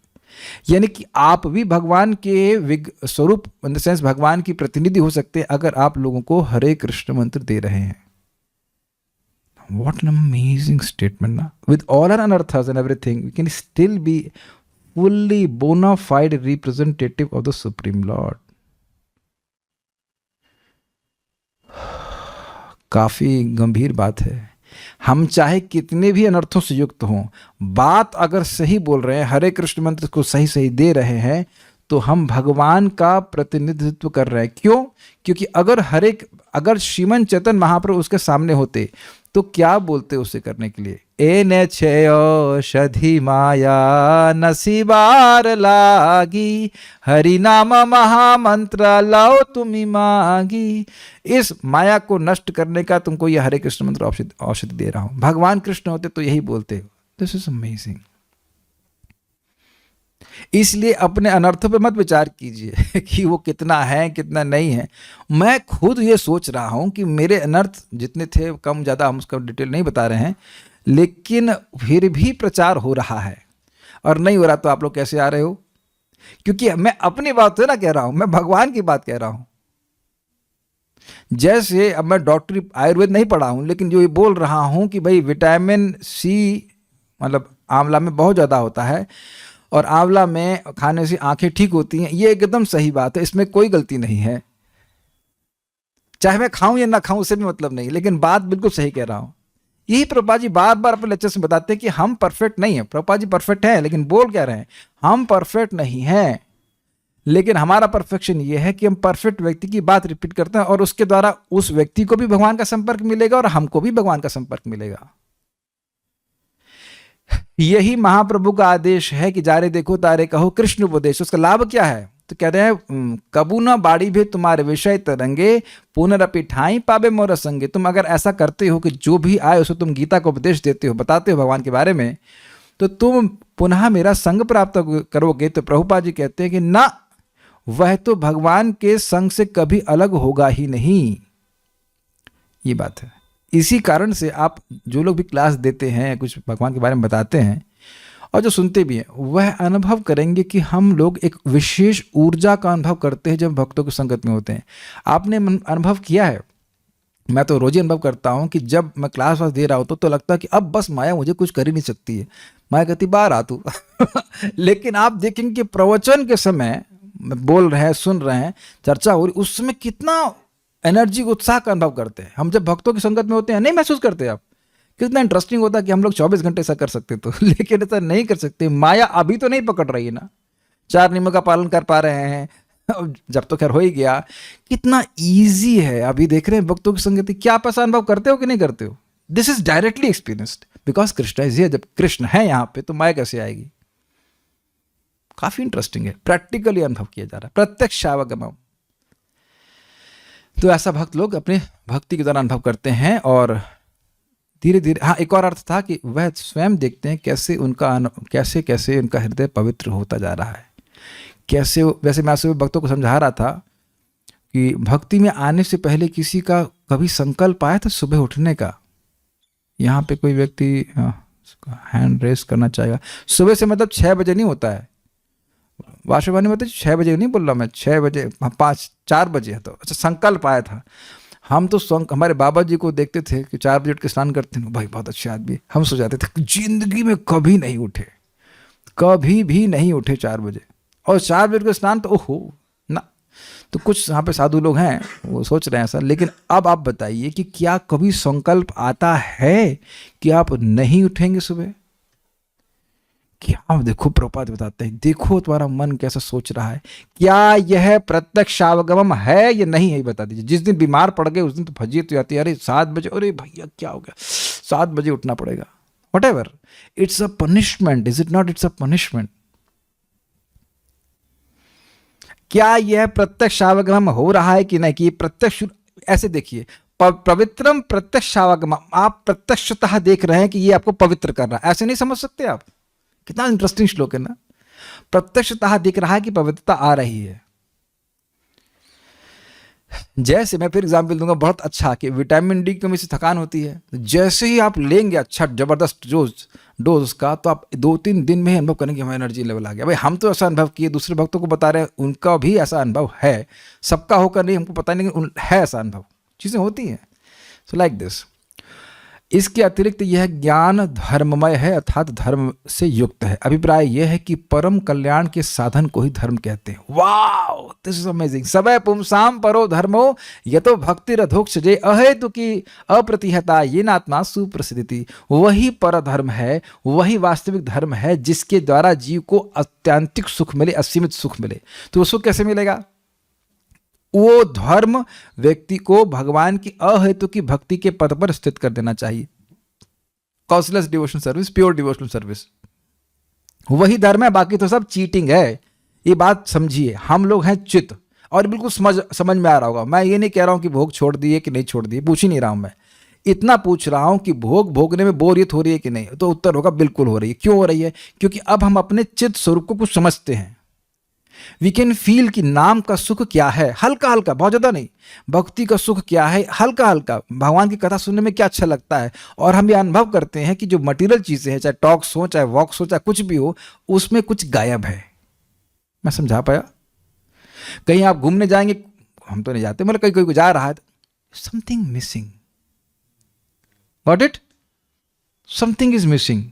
यानी कि आप भी भगवान के स्वरूप, इन द सेंस भगवान की प्रतिनिधि हो सकते हैं अगर आप लोगों को हरे कृष्ण मंत्र दे रहे हैं। व्हाट एन अमेजिंग स्टेटमेंट ना। विद ऑल आवर अनर्थस and everything we can still be fully bona fide representative of the supreme lord. काफी गंभीर बात है। हम चाहे कितने भी अनर्थों से युक्त हों, बात अगर सही बोल रहे हैं, हरे कृष्ण मंत्र को सही सही दे रहे हैं, तो हम भगवान का प्रतिनिधित्व कर रहे हैं। क्यों? क्योंकि अगर श्रीमन चेतन महाप्रभु उसके सामने होते तो क्या बोलते उसे करने के लिए? एने छे औषधि माया नसीबार लागी, हरि नाम महामंत्र लाओ तुम्ही मागी। इस माया को नष्ट करने का तुमको ये हरे कृष्ण मंत्र औषधि दे रहा हूं। भगवान कृष्ण होते तो यही बोलते। This is amazing. इसलिए अपने अनर्थों पे मत विचार कीजिए कि वो कितना है कितना नहीं है। मैं खुद ये सोच रहा हूँ कि मेरे अनर्थ जितने थे, कम ज़्यादा हम उसका डिटेल नहीं बता रहे हैं, लेकिन फिर भी प्रचार हो रहा है। और नहीं हो रहा तो आप लोग कैसे आ रहे हो? क्योंकि मैं अपनी बात तो ना कह रहा हूँ, मैं भगवान की बात कह रहा हूँ। जैसे अब मैं डॉक्टरी आयुर्वेद नहीं पढ़ा हूँ, लेकिन जो ये बोल रहा हूँ कि भाई विटामिन सी मतलब आंवला में बहुत ज़्यादा होता है, और आंवला में खाने से आंखें ठीक होती हैं, ये एकदम सही बात है, इसमें कोई गलती नहीं है। चाहे मैं खाऊं या ना खाऊं उससे भी मतलब नहीं, लेकिन बात बिल्कुल सही कह रहा हूं। यही प्रभुपाद जी बार बार अपने लेक्चर्स में बताते हैं कि हम परफेक्ट नहीं है। प्रभुपाद जी परफेक्ट है, लेकिन बोल क्या रहे हैं? हम परफेक्ट नहीं हैं, लेकिन हमारा परफेक्शन ये है कि हम परफेक्ट व्यक्ति की बात रिपीट करते हैं, और उसके द्वारा उस व्यक्ति को भी भगवान का संपर्क मिलेगा और हमको भी भगवान का संपर्क मिलेगा। यही महाप्रभु का आदेश है कि जारे देखो तारे कहो कृष्ण उपदेश। उसका लाभ क्या है? तो कह रहे हैं कबू ना बाड़ी भी तुम्हारे विषय तरंगे, पुनरअपि ठाई पावे मोर संगे। तुम अगर ऐसा करते हो कि जो भी आए उसे तुम गीता को उपदेश देते हो, बताते हो भगवान के बारे में, तो तुम पुनः मेरा संग प्राप्त करोगे। तो प्रभुपाद जी कहते हैं कि ना, वह तो भगवान के संग से कभी अलग होगा ही नहीं। ये बात है। इसी कारण से आप जो लोग भी क्लास देते हैं, कुछ भगवान के बारे में बताते हैं, और जो सुनते भी हैं, वह अनुभव करेंगे कि हम लोग एक विशेष ऊर्जा का अनुभव करते हैं जब भक्तों की संगत में होते हैं। आपने अनुभव किया है? मैं तो रोज ही अनुभव करता हूँ कि जब मैं क्लास वास दे रहा होता तो लगता है कि अब बस माया मुझे कुछ कर ही नहीं सकती है, माया कहती बाहर आ तू। लेकिन आप देखेंगे कि प्रवचन के समय बोल रहे हैं, सुन रहे हैं, चर्चा हो रही, उस समय कितना एनर्जी, उत्साह का अनुभव करते हैं। हम जब भक्तों की संगत में होते हैं नहीं महसूस करते आप? कितना इंटरेस्टिंग होता है कि हम लोग 24 घंटे ऐसा कर सकते तो, लेकिन ऐसा नहीं कर सकते। माया अभी तो नहीं पकड़ रही है ना, 4 नियमों का पालन कर पा रहे हैं, जब तो खैर हो ही गया। कितना ईजी है। अभी देख रहे हैं भक्तों की संगति, क्या आप ऐसा अनुभव करते हो कि नहीं करते हो? This is directly experienced because Krishna is here. जब कृष्ण है यहाँ पे तो माया कैसे आएगी? काफी इंटरेस्टिंग है, प्रैक्टिकली अनुभव किया जा रहा है, प्रत्यक्ष अवगमन। तो ऐसा भक्त लोग अपने भक्ति के दौरान अनुभव करते हैं, और धीरे धीरे, हाँ एक और अर्थ था कि वह स्वयं देखते हैं कैसे उनका हृदय पवित्र होता जा रहा है। कैसे, वैसे मैं सुबह भक्तों को समझा रहा था कि भक्ति में आने से पहले किसी का कभी संकल्प आया था सुबह उठने का? यहाँ पे कोई व्यक्ति हैंड रेस करना चाहेगा। सुबह से मतलब 6 बजे नहीं होता है, वाशवानी मतलब 6 बजे नहीं बोल रहा मैं, 6 बजे 4 बजे है। तो अच्छा, संकल्प आया था। हम तो हमारे बाबा जी को देखते थे कि 4 बजे उठ के स्नान करते हैं, भाई बहुत अच्छे आदमी। हम सो जाते थे, जिंदगी में कभी नहीं उठे, कभी भी नहीं उठे 4 बजे। और 4 बजे के स्नान तो ओहो ना। तो कुछ यहाँ पे साधु लोग हैं वो सोच रहे हैं ऐसा। लेकिन अब आप बताइए कि क्या कभी संकल्प आता है कि आप नहीं उठेंगे सुबह? क्या देखो प्रभुपाद बताते हैं, देखो तुम्हारा मन कैसा सोच रहा है, क्या यह प्रत्यक्षावगमन है या नहीं है, बता दीजिए। जिस दिन बीमार पड़ गए उस दिन तो फजीयत तो आती है, अरे 7 बजे, अरे भैया क्या हो गया, 7 बजे उठना पड़ेगा। What ever, it's a punishment, is it not? It's a punishment. क्या यह प्रत्यक्षावगमन हो रहा है कि नहीं? कि प्रत्यक्ष, ऐसे देखिए, पवित्रम प्रत्यक्षावगमन, आप प्रत्यक्षतः देख रहे हैं कि ये आपको पवित्र कर रहा है, ऐसे नहीं समझ सकते आप? कितना इंटरेस्टिंग श्लोक है ना। प्रत्यक्षतः दिख रहा है कि पवित्रता आ रही है। जैसे मैं फिर एग्जाम्पल दूंगा बहुत अच्छा, कि विटामिन डी की कमी से थकान होती है, जैसे ही आप लेंगे अच्छा जबरदस्त डोज का, तो आप 2-3 दिन में ही अनुभव करेंगे हमारा एनर्जी लेवल आ गया। भाई हम तो ऐसा अनुभव किए, दूसरे भक्तों को बता रहे हैं, उनका भी ऐसा अनुभव है। सबका होकर नहीं, हमको पता नहीं, लेकिन है ऐसा अनुभव, चीजें होती हैं। So like this. इसके अतिरिक्त यह ज्ञान धर्ममय है, अर्थात धर्म से युक्त है। अभिप्राय यह है कि परम कल्याण के साधन को ही धर्म कहते हैं। Wow, this is amazing. सबय पुंसाम परो धर्मो यतो भक्ति रधोक्षजे अहेतुकी अप्रतिहता ये नात्मा सुप्रसिद्धि। वही पर धर्म है, वही वास्तविक धर्म है, जिसके द्वारा जीव को अत्यंतिक सुख मिले, असीमित सुख मिले। तो वो सुख कैसे मिलेगा? वो धर्म व्यक्ति को भगवान की अहेतु की भक्ति के पद पर स्थित कर देना चाहिए। Costless devotional service, pure devotional service, वही धर्म है। बाकी तो सब चीटिंग है। ये बात समझिए। हम लोग हैं चित्त, और बिल्कुल समझ में आ रहा होगा। मैं ये नहीं कह रहा हूं कि भोग छोड़ दिए कि नहीं छोड़ दिए, पूछ ही नहीं रहा हूं मैं। इतना पूछ रहा हूं कि भोग भोगने में बोरियत हो रही है कि नहीं, तो उत्तर होगा बिल्कुल हो रही है। क्यों हो रही है? क्योंकि अब हम अपने चित्त स्वरूप को कुछ समझते हैं। वी कैन फील कि नाम का सुख क्या है, हल्का हल्का, बहुत ज्यादा नहीं। भक्ति का सुख क्या है, हल्का हल्का। भगवान की कथा सुनने में क्या अच्छा लगता है। और हम ये अनुभव करते हैं कि जो मटेरियल चीजें हैं, चाहे टॉक्स हो, चाहे वॉक्स हो, चाहे कुछ भी हो, उसमें कुछ गायब है। मैं समझा पाया? कहीं आप घूमने जाएंगे, हम तो नहीं जाते, मतलब कहीं कोई जा रहा है, something missing. Got it? Something is missing.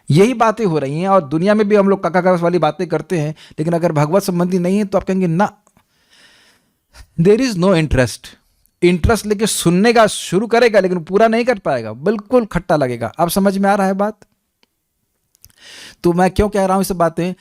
यही बातें हो रही हैं। और दुनिया में भी हम लोग काका वाली बातें करते हैं, लेकिन अगर भगवत संबंधी नहीं है तो आप कहेंगे ना, there is no interest. Interest लेके सुनने का शुरू करेगा लेकिन पूरा नहीं कर पाएगा, बिल्कुल खट्टा लगेगा। अब समझ में आ रहा है बात? तो मैं क्यों कह रहा हूं इस बातें?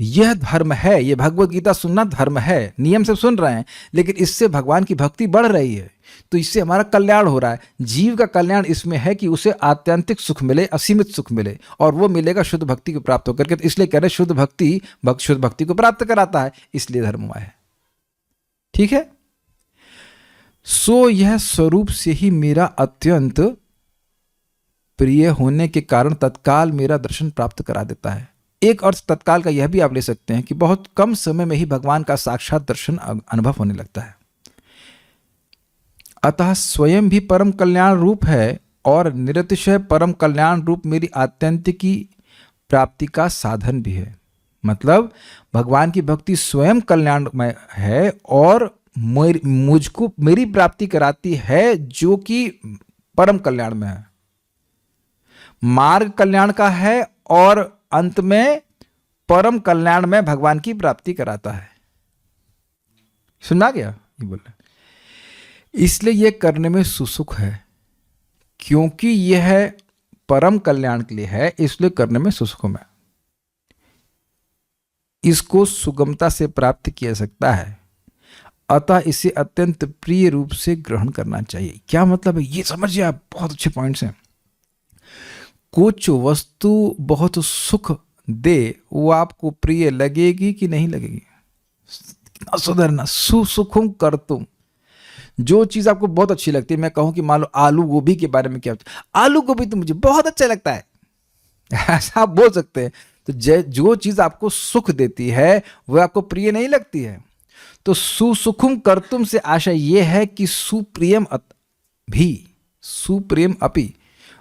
यह धर्म है, यह भगवत गीता सुनना धर्म है। नियम से सुन रहे हैं, लेकिन इससे भगवान की भक्ति बढ़ रही है, तो इससे हमारा कल्याण हो रहा है। जीव का कल्याण इसमें है कि उसे आत्यंतिक सुख मिले, असीमित सुख मिले, और वो मिलेगा शुद्ध भक्ति को प्राप्त होकर के। तो इसलिए कह रहे शुद्ध भक्ति को प्राप्त कराता है, इसलिए धर्म हुआ है। ठीक है? सो यह स्वरूप से ही मेरा अत्यंत प्रिय होने के कारण तत्काल मेरा दर्शन प्राप्त करा देता है। एक अर्थ तत्काल का यह भी आप ले सकते हैं कि बहुत कम समय में ही भगवान का साक्षात दर्शन अनुभव होने लगता है। अतः स्वयं भी परम कल्याण रूप है और निरतिशय परम कल्याण रूप मेरी आत्यंतिकी प्राप्ति का साधन भी है। मतलब भगवान की भक्ति स्वयं कल्याणमय है और मुझको मेरी प्राप्ति कराती है, जो कि परम कल्याण में है, मार्ग कल्याण का है, और अंत में परम कल्याण में भगवान की प्राप्ति कराता है। सुना गया? ये बोल रहे, इसलिए यह करने में सुसुख है, क्योंकि यह परम कल्याण के लिए है, इसलिए करने में सुसुख है। इसको सुगमता से प्राप्त किया सकता है, अतः इसे अत्यंत प्रिय रूप से ग्रहण करना चाहिए। क्या मतलब है ये समझिए आप, बहुत अच्छे पॉइंट्स हैं। कुछ वस्तु बहुत सुख दे, वो आपको प्रिय लगेगी कि नहीं लगेगी? सुधरना, सुसुखुम कर तुम। जो चीज आपको बहुत अच्छी लगती है, मैं कहूं कि मान लो आलू गोभी के बारे में क्या, आलू गोभी तो मुझे बहुत अच्छा लगता है, ऐसा आप बोल सकते हैं। तो जो चीज आपको सुख देती है वह आपको प्रिय नहीं लगती है। तो सुसुखुम कर्तुम से आशय यह है कि सुप्रियम भी, सुप्रियम अपि,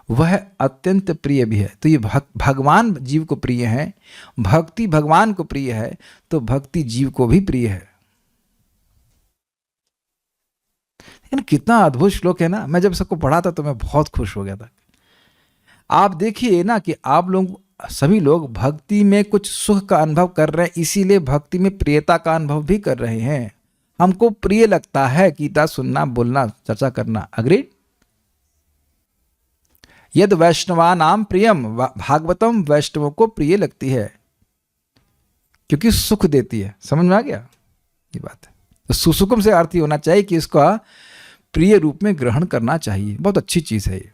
वह अत्यंत प्रिय भी है। तो ये भगवान जीव को प्रिय है, भक्ति भगवान को प्रिय है, तो भक्ति जीव को भी प्रिय है। लेकिन कितना अद्भुत श्लोक है ना। मैं जब सबको पढ़ा था तो मैं बहुत खुश हो गया था। आप देखिए ना कि आप लोग सभी लोग भक्ति में कुछ सुख का अनुभव कर रहे हैं, इसीलिए भक्ति में प्रियता का अनुभव भी कर रहे हैं। हमको प्रिय लगता है गीता सुनना, बोलना, चर्चा करना। अग्रीड? यद वैष्णवानाम प्रियम, भागवतम वैष्णवों को प्रिय लगती है क्योंकि सुख देती है। समझ में आ गया ये बात? तो सुसुखम से अर्थ होना चाहिए कि इसका प्रिय रूप में ग्रहण करना चाहिए। बहुत अच्छी चीज है ये।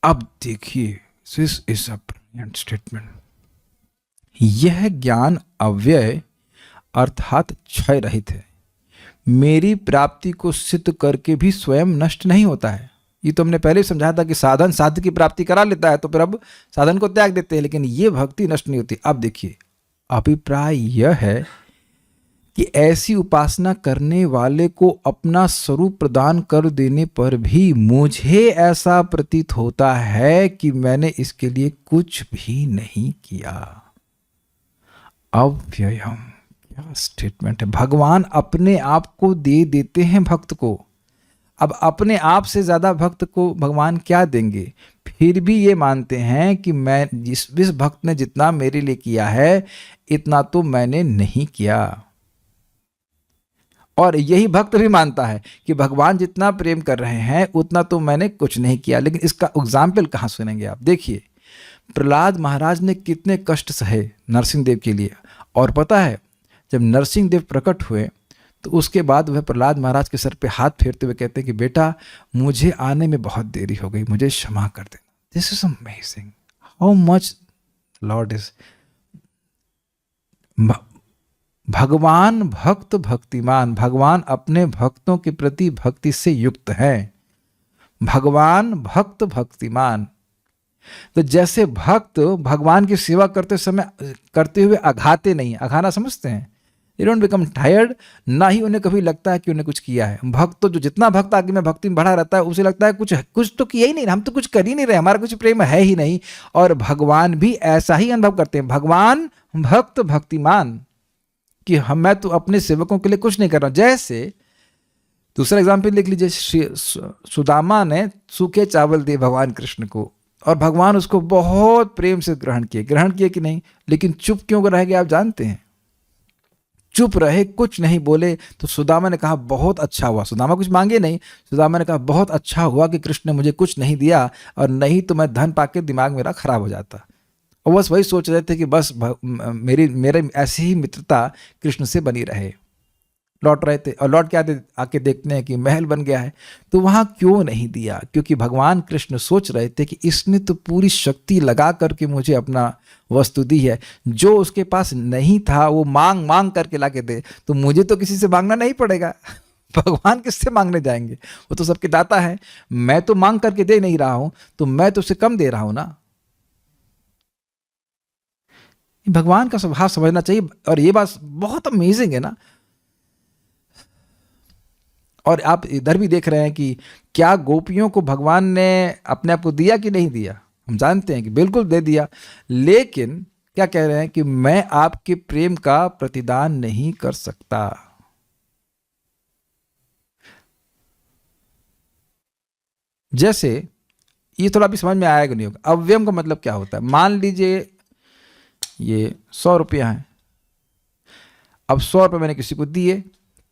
अब देखिए, this is a brilliant statement. यह ज्ञान अव्यय अर्थात क्षय रहित है, मेरी प्राप्ति को सिद्ध करके भी स्वयं नष्ट नहीं होता है। ये तो हमने पहले समझा था कि साधन साध्य की प्राप्ति करा लेता है, तो फिर अब साधन को त्याग देते हैं, लेकिन ये भक्ति नष्ट नहीं होती। अब देखिए, अभिप्राय यह है कि ऐसी उपासना करने वाले को अपना स्वरूप प्रदान कर देने पर भी मुझे ऐसा प्रतीत होता है कि मैंने इसके लिए कुछ भी नहीं किया। अव्ययम, क्या स्टेटमेंट है। भगवान अपने आप को दे देते हैं भक्त को। अब अपने आप से ज्यादा भक्त को भगवान क्या देंगे? फिर भी ये मानते हैं कि मैं जिस भक्त ने जितना मेरे लिए किया है, इतना तो मैंने नहीं किया। और यही भक्त भी मानता है कि भगवान जितना प्रेम कर रहे हैं उतना तो मैंने कुछ नहीं किया। लेकिन इसका एग्जाम्पल कहाँ सुनेंगे आप? देखिए, प्रहलाद महाराज ने कितने कष्ट सहे नरसिंह देव के लिए। और पता है, जब नरसिंह देव प्रकट हुए तो उसके बाद वह प्रहलाद महाराज के सर पे हाथ फेरते हुए कहते हैं कि बेटा, मुझे आने में बहुत देरी हो गई, मुझे क्षमा कर देना। This is amazing how much Lord is. भगवान भक्त भक्तिमान, भगवान अपने भक्तों के प्रति भक्ति से युक्त हैं। भगवान भक्त भक्तिमान। तो जैसे भक्त भगवान की सेवा करते हुए अघाते नहीं, अघाना समझते हैं, दे डोंट बिकम टायर्ड, ना ही उन्हें कभी लगता है कि उन्हें कुछ किया है। भक्त तो जो जितना भक्त आगे में भक्ति में बढ़ा रहता है उसे लगता है कुछ तो किया ही नहीं, हम तो कुछ कर ही नहीं रहे, हमारा कुछ प्रेम है ही नहीं। और भगवान भी ऐसा ही अनुभव करते हैं, भगवान भक्त भक्तिमान, कि मैं तो अपने सेवकों के लिए कुछ नहीं कर रहा हूं। जैसे दूसरा एग्जाम्पल लिख लीजिए, सुदामा ने सूखे चावल दिए भगवान कृष्ण को और भगवान उसको बहुत प्रेम से ग्रहण किए कि नहीं, लेकिन चुप क्यों रह गए आप जानते हैं? चुप रहे, कुछ नहीं बोले। तो सुदामा ने कहा बहुत अच्छा हुआ, सुदामा कुछ मांगे नहीं, सुदामा ने कहा बहुत अच्छा हुआ कि कृष्ण ने मुझे कुछ नहीं दिया, और नहीं तो मैं धन पाके दिमाग मेरा खराब हो जाता। और बस वही सोच रहे थे कि बस मेरे ऐसी ही मित्रता कृष्ण से बनी रहे। लौट रहे थे और लौट के आके देखते हैं कि महल बन गया है। तो वहां क्यों नहीं दिया? क्योंकि भगवान कृष्ण सोच रहे थे कि इसने तो पूरी शक्ति लगा करके मुझे अपना वस्तु दी है, जो उसके पास नहीं था वो मांग मांग करके लाके दे, तो मुझे तो किसी से मांगना नहीं पड़ेगा। भगवान किससे मांगने जाएंगे? वो तो सबके दाता है। मैं तो मांग करके दे नहीं रहा हूं, तो मैं तो उससे कम दे रहा हूं ना। भगवान का स्वभाव समझना चाहिए। और ये बात बहुत अमेजिंग है ना। और आप इधर भी देख रहे हैं कि क्या गोपियों को भगवान ने अपने आप को दिया कि नहीं दिया? हम जानते हैं कि बिल्कुल दे दिया, लेकिन क्या कह रहे हैं कि मैं आपके प्रेम का प्रतिदान नहीं कर सकता। जैसे ये थोड़ा भी समझ में आएगा नहीं होगा, अव्ययम का मतलब क्या होता है। मान लीजिए ये 100 रुपया है, अब 100 रुपये मैंने किसी को दिए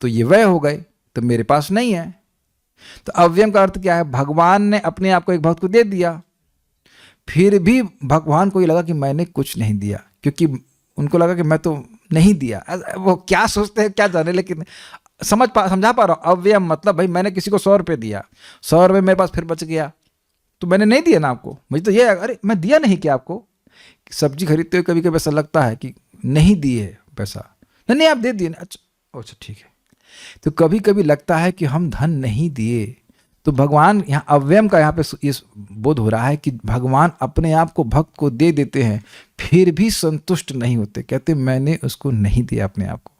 तो ये व्यय हो गए, तो मेरे पास नहीं है। तो अव्ययम का अर्थ क्या है? भगवान ने अपने आप को एक भक्त को दे दिया, फिर भी भगवान को ये लगा कि मैंने कुछ नहीं दिया, क्योंकि उनको लगा कि मैं तो नहीं दिया। वो क्या सोचते हैं क्या जाने, लेकिन समझा पा रहा हूँ। अव्ययम मतलब भाई मैंने किसी को 100 रुपये दिया, 100 रुपये मेरे पास फिर बच गया, तो मैंने नहीं दिया ना आपको। मुझे तो ये अरे मैं दिया नहीं क्या आपको? सब्जी खरीदते हुए कभी कभी ऐसा लगता है कि नहीं दिए पैसा, नहीं आप दे दिए। अच्छा ठीक है। तो कभी कभी लगता है कि हम धन नहीं दिए। तो भगवान यहाँ अव्ययम का यहाँ पे ये बोध हो रहा है कि भगवान अपने आप को भक्त को दे देते हैं, फिर भी संतुष्ट नहीं होते, कहते मैंने उसको नहीं दिया अपने आप को।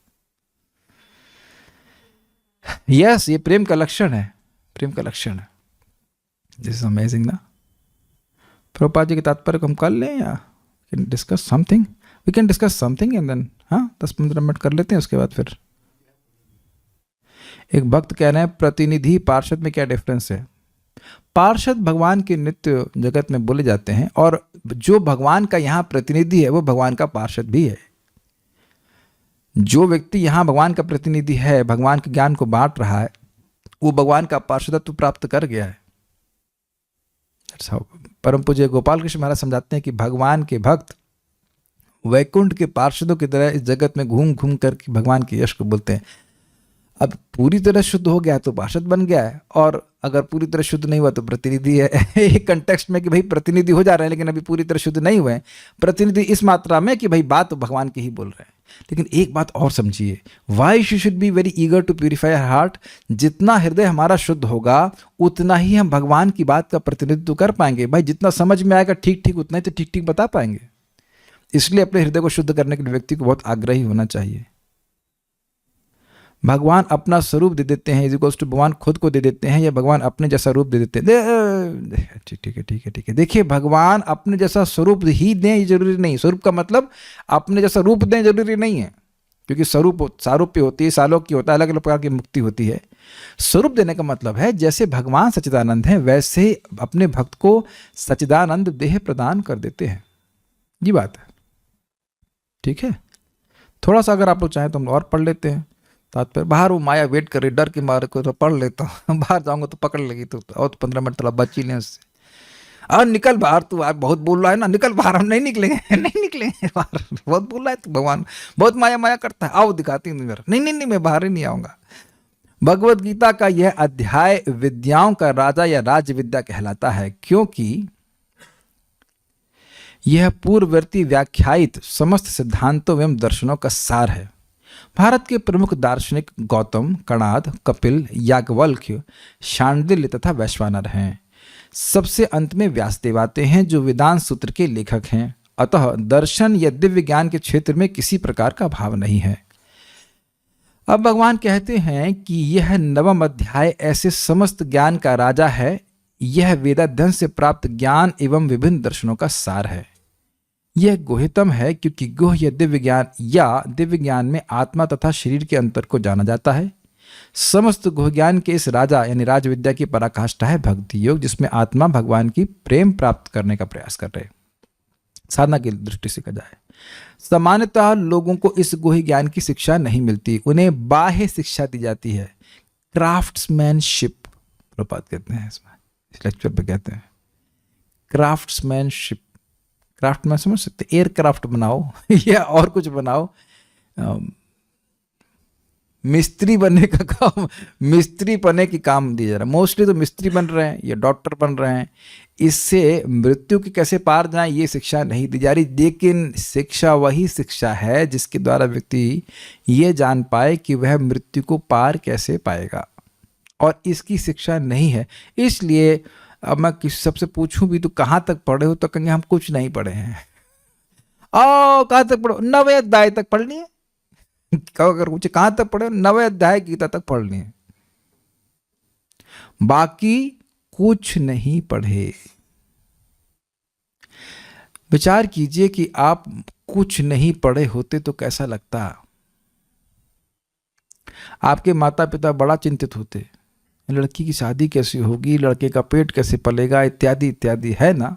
यस, ये प्रेम का लक्षण है, प्रेम का लक्षण है। दिस इज अमेजिंग ना। प्रभुपाद जी के तात्पर्य को हम कर लें या discuss something? We can discuss something and then 10-15 minute कर लेते हैं, उसके बाद फिर। एक भक्त कह रहे हैं प्रतिनिधि पार्षद में क्या डिफरेंस है? पार्षद भगवान के नित्य जगत में बोले जाते हैं, और जो भगवान का यहाँ प्रतिनिधि है वो भगवान का पार्षद भी है। जो व्यक्ति यहाँ भगवान का प्रतिनिधि है, भगवान के ज्ञान को बांट रहा है, वो भगवान का पार्षदत्व प्राप्त कर गया है। परम पूज्य गोपाल कृष्ण महाराज समझाते हैं कि भगवान के भक्त वैकुंठ के पार्षदों की तरह इस जगत में घूम घूम कर भगवान के यश को बोलते हैं। अब पूरी तरह शुद्ध हो गया तो पार्षद बन गया है, और अगर पूरी तरह शुद्ध नहीं हुआ तो प्रतिनिधि है। एक कंटेक्स्ट में कि भाई प्रतिनिधि हो जा रहे हैं, लेकिन अभी पूरी तरह शुद्ध नहीं हुए। प्रतिनिधि इस मात्रा में कि भाई बात तो भगवान की ही बोल रहे हैं। लेकिन एक बात और समझिए, why you should be very eager to purify our heart. जितना हृदय हमारा शुद्ध होगा उतना ही हम भगवान की बात का प्रतिनिधित्व कर पाएंगे। भाई जितना समझ में आएगा ठीक ठीक, उतना ही तो ठीक ठीक बता पाएंगे। इसलिए अपने हृदय को शुद्ध करने के लिए व्यक्ति को बहुत आग्रही होना चाहिए। भगवान अपना स्वरूप दे देते हैं, इज इक्वल्स टू भगवान खुद को दे देते हैं, या भगवान अपने जैसा रूप दे देते हैं। ठीक है। देखिए, भगवान अपने जैसा स्वरूप ही दें ये जरूरी नहीं। स्वरूप का मतलब अपने जैसा रूप दें जरूरी नहीं है, क्योंकि स्वरूप सारूप्य होती है, सालोक्य होता है, अलग अलग प्रकार की मुक्ति होती है। स्वरूप देने का मतलब है जैसे भगवान सच्चिदानंद है वैसे अपने भक्त को सच्चिदानंद देह प्रदान कर देते हैं। ये बात है, ठीक है। थोड़ा सा अगर आप लोग चाहें तो हम और पढ़ लेते हैं तात्पर्य। बाहर वो माया वेट करे, डर के मारे को तो पढ़ लेता हूँ, बाहर जाऊंगा तो पकड़ लेगी, तो और 15 मिनट थोड़ा बच ही लें उससे। और निकल बाहर, तू आप बहुत बोल रहा है ना, निकल बाहर, हम नहीं निकलेंगे नहीं निकलेंगे बाहर, बहुत बोल रहा है तू, भगवान बहुत माया करता है, आओ दिखाती हूँ मेरा। नहीं मैं बाहर ही नहीं आऊँगा। भगवद गीता का यह अध्याय विद्याओं का राजा या राज विद्या कहलाता है, क्योंकि यह पूर्ववर्ती व्याख्यायित समस्त सिद्धांतों एवं दर्शनों का सार है। भारत के प्रमुख दार्शनिक गौतम, कणाद, कपिल, याज्ञवल्क्य, शांडिल्य तथा वैश्वानर हैं। सबसे अंत में व्यासदेव आते हैं जो वेदांत सूत्र के लेखक हैं। अतः दर्शन या दिव्य ज्ञान के क्षेत्र में किसी प्रकार का भाव नहीं है। अब भगवान कहते हैं कि यह 9वां अध्याय ऐसे समस्त ज्ञान का राजा है। यह वेदाध्ययन से प्राप्त ज्ञान एवं विभिन्न दर्शनों का सार है। यह गुह्यतम है क्योंकि गुह्य दिव्य ज्ञान या दिव्य ज्ञान में आत्मा तथा शरीर के अंतर को जाना जाता है। समस्त गुह्य ज्ञान के इस राजा यानी राजविद्या की पराकाष्ठा है भक्ति योग, जिसमें आत्मा भगवान की प्रेम प्राप्त करने का प्रयास कर रहे। साधना की दृष्टि से कहा जाए, सामान्यतः लोगों को इस गुह्य ज्ञान की शिक्षा नहीं मिलती, उन्हें बाह्य शिक्षा दी जाती है। क्राफ्ट्समैनशिप प्रपात कहते हैं, इसमें इस लेक्चर पे कहते हैं क्राफ्ट्समैनशिप। क्राफ्ट में समझ सकते, एयरक्राफ्ट बनाओ या और कुछ बनाओ, मिस्त्री बनने का काम, मिस्त्री बनने की काम दिया जा रहा है। मोस्टली तो मिस्त्री बन रहे हैं या डॉक्टर बन रहे हैं। इससे मृत्यु की कैसे पार जाए ये शिक्षा नहीं दी जा रही। लेकिन शिक्षा वही शिक्षा है जिसके द्वारा व्यक्ति ये जान पाए कि वह मृत्यु को पार कैसे पाएगा, और इसकी शिक्षा नहीं है। इसलिए अब मैं किसी सबसे पूछूं भी तो कहाँ तक पढ़े हो, तो कहेंगे हम कुछ नहीं पढ़े हैं। कहाँ तक पढ़ो? 9वें अध्याय तक पढ़ लिए। अगर पूछे कहाँ तक पढ़े, 9वें अध्याय गीता तक पढ़ लिए, बाकी कुछ नहीं पढ़े। विचार कीजिए कि आप कुछ नहीं पढ़े होते तो कैसा लगता। आपके माता पिता बड़ा चिंतित होते, लड़की की शादी कैसे होगी, लड़के का पेट कैसे पलेगा, इत्यादि इत्यादि, है ना।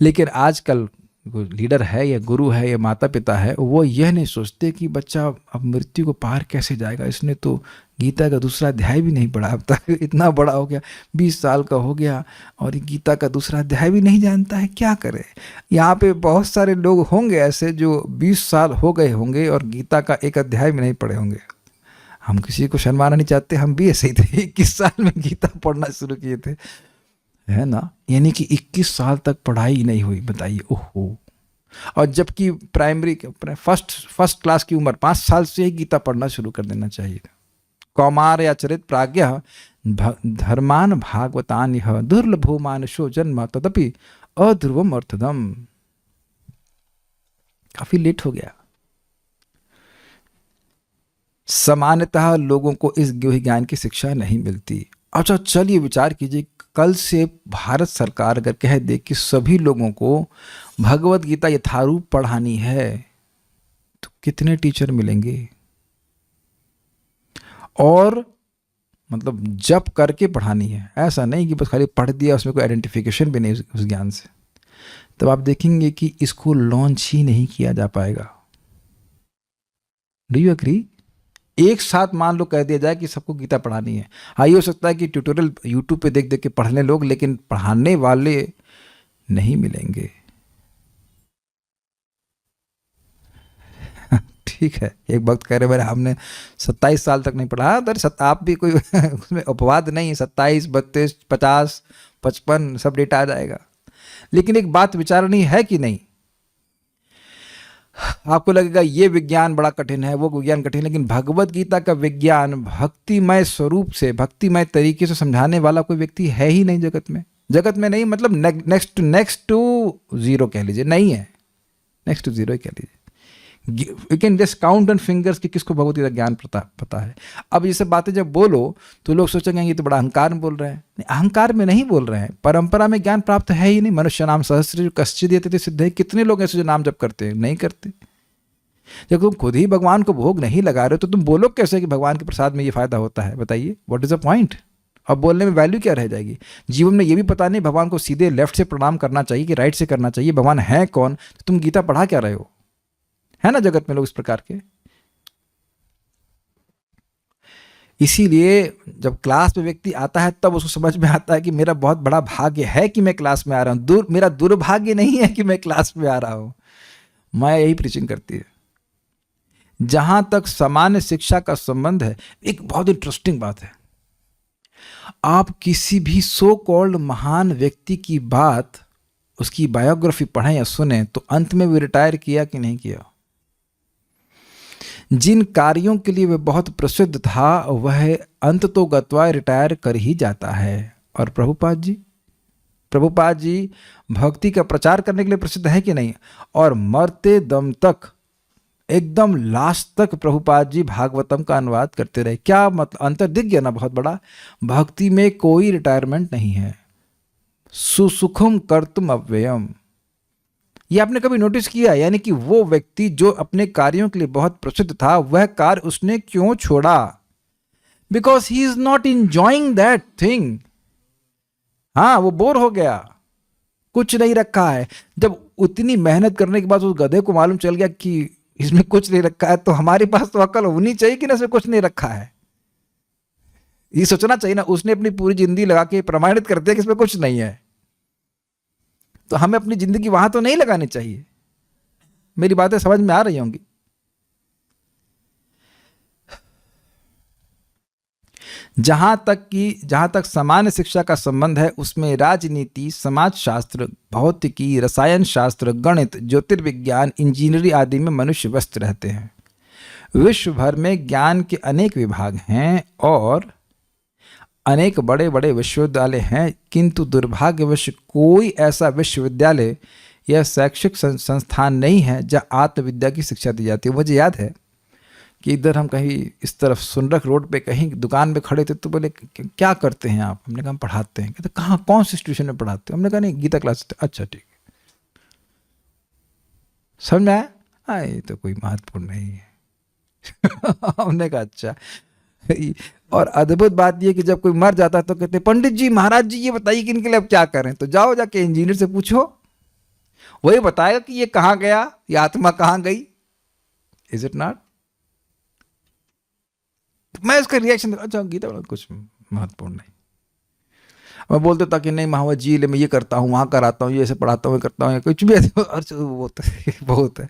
लेकिन आजकल लीडर है या गुरु है या माता पिता है, वो यह नहीं सोचते कि बच्चा अब मृत्यु को पार कैसे जाएगा। इसने तो गीता का दूसरा अध्याय भी नहीं पढ़ा अब तक, इतना बड़ा हो गया, 20 साल का हो गया और गीता का दूसरा अध्याय भी नहीं जानता है, क्या करे। यहाँ पे बहुत सारे लोग होंगे ऐसे जो 20 साल हो गए होंगे और गीता का एक अध्याय भी नहीं पढ़े होंगे। हम किसी को शर्माना नहीं चाहते, हम भी ऐसे ही थे, 21 साल में गीता पढ़ना शुरू किए थे, है ना। यानी कि 21 साल तक पढ़ाई नहीं हुई, बताइए। ओहो। और जबकि प्राइमरी फर्स्ट क्लास की उम्र 5 साल से ही गीता पढ़ना शुरू कर देना चाहिए। कौमार या चरित प्राज्ञ धर्मान भागवतान यह दुर्लभो मानुषो जन्म तदपि अध्रुवम अर्थदम। काफी लेट हो गया। सामान्यतः लोगों को इस गुह्य ज्ञान की शिक्षा नहीं मिलती। अच्छा चलिए विचार कीजिए, कल से भारत सरकार अगर कह दे कि सभी लोगों को भगवत गीता यथारूप पढ़ानी है, तो कितने टीचर मिलेंगे। और मतलब जप करके पढ़ानी है, ऐसा नहीं कि बस खाली पढ़ दिया, उसमें कोई आइडेंटिफिकेशन भी नहीं उस ज्ञान से। तब आप देखेंगे कि इसको लॉन्च ही नहीं किया जा पाएगा। Do you agree? एक साथ मान लो कह दिया जाए कि सबको गीता पढ़ानी है। हाँ, ये हो सकता है कि ट्यूटोरियल यूट्यूब पे देख देख के पढ़ लें लोग, लेकिन पढ़ाने वाले नहीं मिलेंगे। ठीक है, एक वक्त कह रहे मेरे हमने 27 साल तक नहीं पढ़ा। आप भी कोई उसमें अपवाद नहीं है, 27, 32, 50, 55 सब डेटा आ जाएगा। लेकिन एक बात विचारनी है कि नहीं, आपको लगेगा ये विज्ञान बड़ा कठिन है, वो विज्ञान कठिन है, लेकिन भगवत गीता का विज्ञान भक्तिमय स्वरूप से, भक्तिमय तरीके से समझाने वाला कोई व्यक्ति है ही नहीं जगत में। जगत में नहीं मतलब नेक्स्ट टू जीरो कह लीजिए, नहीं है, नेक्स्ट टू जीरो ही कह लीजिए। You can just count on fingers कि किसको भगवत गीता ज्ञान पता है। अब ये सब बातें जब बोलो तो लोग सोचेंगे ये तो बड़ा अहंकार में बोल रहे हैं। नहीं, अहंकार में नहीं बोल रहे हैं, परंपरा में ज्ञान प्राप्त है ही नहीं। मनुष्य नाम सहस्त्र कश्चित् यतते सिद्धे, कितने लोग ऐसे जो नाम जप करते हैं, नहीं करते। जब तुम खुद ही भगवान को भोग नहीं लगा रहे हो तो तुम बोलो कैसे कि भगवान के प्रसाद में ये फायदा होता है, बताइए। What is the point? अब बोलने में वैल्यू क्या रह जाएगी? जीवन में ये भी पता नहीं भगवान को सीधे लेफ्ट से प्रणाम करना चाहिए कि राइट से करना चाहिए, भगवान है कौन, तो तुम गीता पढ़ा क्या रहे हो, है ना। जगत में लोग इस प्रकार के। इसीलिए जब क्लास में व्यक्ति आता है तब उसको समझ में आता है कि मेरा बहुत बड़ा भाग्य है कि मैं क्लास में आ रहा हूं, मेरा दुर्भाग्य नहीं है कि मैं क्लास में आ रहा हूं। मैं यही प्रीचिंग करती है। जहां तक सामान्य शिक्षा का संबंध है, एक बहुत इंटरेस्टिंग बात है, आप किसी भी सो कॉल्ड महान व्यक्ति की बात, उसकी बायोग्राफी पढ़ें या सुने तो अंत में वो रिटायर किया कि नहीं किया। जिन कार्यों के लिए वह बहुत प्रसिद्ध था वह अंत तो गत्वा रिटायर कर ही जाता है। और प्रभुपाद जी भक्ति का प्रचार करने के लिए प्रसिद्ध है कि नहीं? और मरते दम तक, एकदम लास्ट तक प्रभुपाद जी भागवतम का अनुवाद करते रहे। क्या मतलब, अंतर दिख गया ना बहुत बड़ा। भक्ति में कोई रिटायरमेंट नहीं है। सुसुखम कर्तुम अव्ययम, ये आपने कभी नोटिस किया? यानी कि वो व्यक्ति जो अपने कार्यों के लिए बहुत प्रसिद्ध था, वह कार्य उसने क्यों छोड़ा? Because he is not enjoying that thing. हाँ, वो बोर हो गया, कुछ नहीं रखा है। जब उतनी मेहनत करने के बाद उस गधे को मालूम चल गया कि इसमें कुछ नहीं रखा है, तो हमारे पास तो अकल होनी चाहिए कि ना इसमें कुछ नहीं रखा है। ये सोचना चाहिए ना, उसने अपनी पूरी जिंदगी लगा के प्रमाणित कर दिया कि इसमें कुछ नहीं है, तो हमें अपनी जिंदगी वहां तो नहीं लगानी चाहिए। मेरी बातें समझ में आ रही होंगी। जहां तक सामान्य शिक्षा का संबंध है, उसमें राजनीति, समाजशास्त्र, भौतिकी, रसायन शास्त्र, गणित, ज्योतिर्विज्ञान, इंजीनियरिंग आदि में मनुष्य व्यस्त रहते हैं। विश्व भर में ज्ञान के अनेक विभाग हैं और अनेक बड़े बड़े विश्वविद्यालय हैं, किंतु दुर्भाग्यवश कोई ऐसा विश्वविद्यालय या शैक्षिक संस्थान नहीं है जहाँ आत्मविद्या की शिक्षा दी जाती है। मुझे याद है कि इधर हम कहीं इस तरफ सुनरख रोड पे कहीं दुकान में खड़े थे, तो बोले क्या करते हैं आप? हमने कहा हम पढ़ाते हैं। कहते कहाँ, कौन सी इंस्टीट्यूशन में पढ़ाते हो? हमने कहा नहीं, गीता क्लास। अच्छा ठीक है, समझ में आया? हाँ, ये तो कोई महत्वपूर्ण नहीं है। हमने कहा अच्छा। और अद्भुत बात यह कि जब कोई मर जाता है तो कहते पंडित जी, महाराज जी, ये बताइए कि इनके लिए अब क्या करें? तो जाओ जाके इंजीनियर से पूछो, वही बताएगा कि ये कहाँ गया, ये आत्मा कहाँ गई। Is it not? मैं उसका रिएक्शन, अच्छा गीता कुछ महत्वपूर्ण नहीं। मैं बोलते था कि नहीं महावत जी, ले मैं ये करता हूँ, वहाँ कराता हूँ, ये ऐसे पढ़ाता हूँ, ये करता हूँ, कुछ भी ऐसे बहुत है।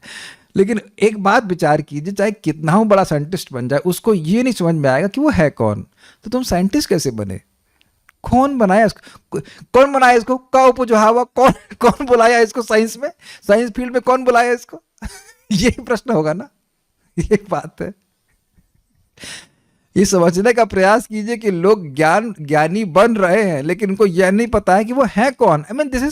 लेकिन एक बात विचार कीजिए, चाहे कितना हो बड़ा साइंटिस्ट बन जाए, उसको ये नहीं समझ में आएगा कि वो है कौन। तो तुम साइंटिस्ट कैसे बने? कौन बनाया इसको? कौन बनाया इसको? का उपजोहावा कौन बुलाया इसको साइंस में, साइंस फील्ड में कौन बुलाया इसको? ये प्रश्न होगा ना। ये बात है। ये समझने का प्रयास कीजिए कि लोग ज्ञानी बन रहे हैं, लेकिन उनको यह नहीं पता है कि वो है कौन। I mean this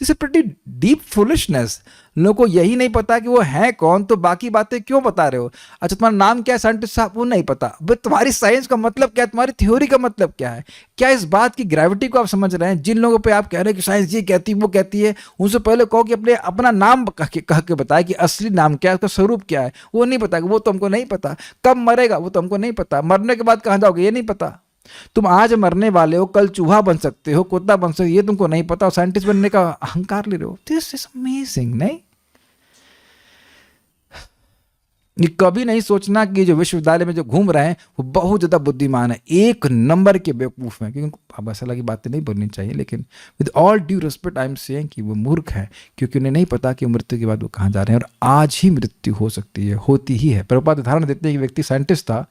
is pretty deep foolishness. लोगों को यही नहीं पता कि वो है कौन, तो बाकी बातें क्यों बता रहे हो? अच्छा तुम्हारा नाम क्या है साइंटिस्ट साहब? वो नहीं पता। भाई तुम्हारी साइंस का मतलब क्या है? तुम्हारी थ्योरी का मतलब क्या है? क्या इस बात की ग्रेविटी को आप समझ रहे हैं? जिन लोगों पे आप कह रहे हैं कि साइंस ये कहती है वो कहती है, उनसे पहले कहो कि अपना नाम कह के बताए कि असली नाम क्या है, उसका स्वरूप क्या है। वो नहीं पता, वो तो हमको नहीं पता। कब मरेगा वो तो हमको नहीं पता। मरने के बाद कहाँ जाओगे ये नहीं पता। तुम आज मरने वाले हो, कल चूहा बन सकते हो, कुत्ता बन सकते हो, ये तुमको नहीं पता। और साइंटिस्ट बनने का अहंकार ले रहे हो। This is amazing. नहीं, ये कभी नहीं सोचना कि जो विश्वविद्यालय में जो घूम रहे हैं वो बहुत ज्यादा बुद्धिमान है, एक नंबर के बेवकूफ हैं। क्योंकि अब ऐसा लगी बातें नहीं बोलनी चाहिए, लेकिन with all due respect I am saying कि वो मूर्ख है, क्योंकि उन्हें नहीं पता कि मृत्यु के बाद वो कहाँ जा रहे हैं। और आज ही मृत्यु हो सकती है, होती ही है। प्रभुपाद उदाहरण देते हैं कि व्यक्ति साइंटिस्ट था,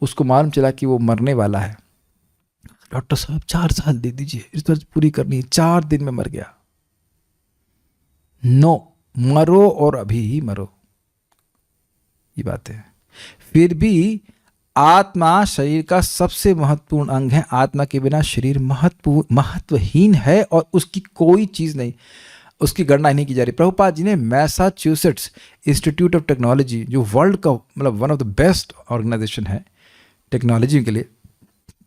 उसको मालूम चला कि वो मरने वाला है। डॉक्टर साहब 4 साल दे दीजिए, रिसर्च पूरी करनी है। 4 दिन में मर गया। नो, मरो और अभी ही मरो। ये बात है। फिर भी आत्मा शरीर का सबसे महत्वपूर्ण अंग है। आत्मा के बिना शरीर महत्वहीन है और उसकी कोई चीज नहीं, उसकी गणना नहीं की जा रही। प्रभुपाद जी ने मैसाचुसेट्स इंस्टीट्यूट ऑफ टेक्नोलॉजी, जो वर्ल्ड का मतलब one of the best organisation है टेक्नोलॉजी के लिए,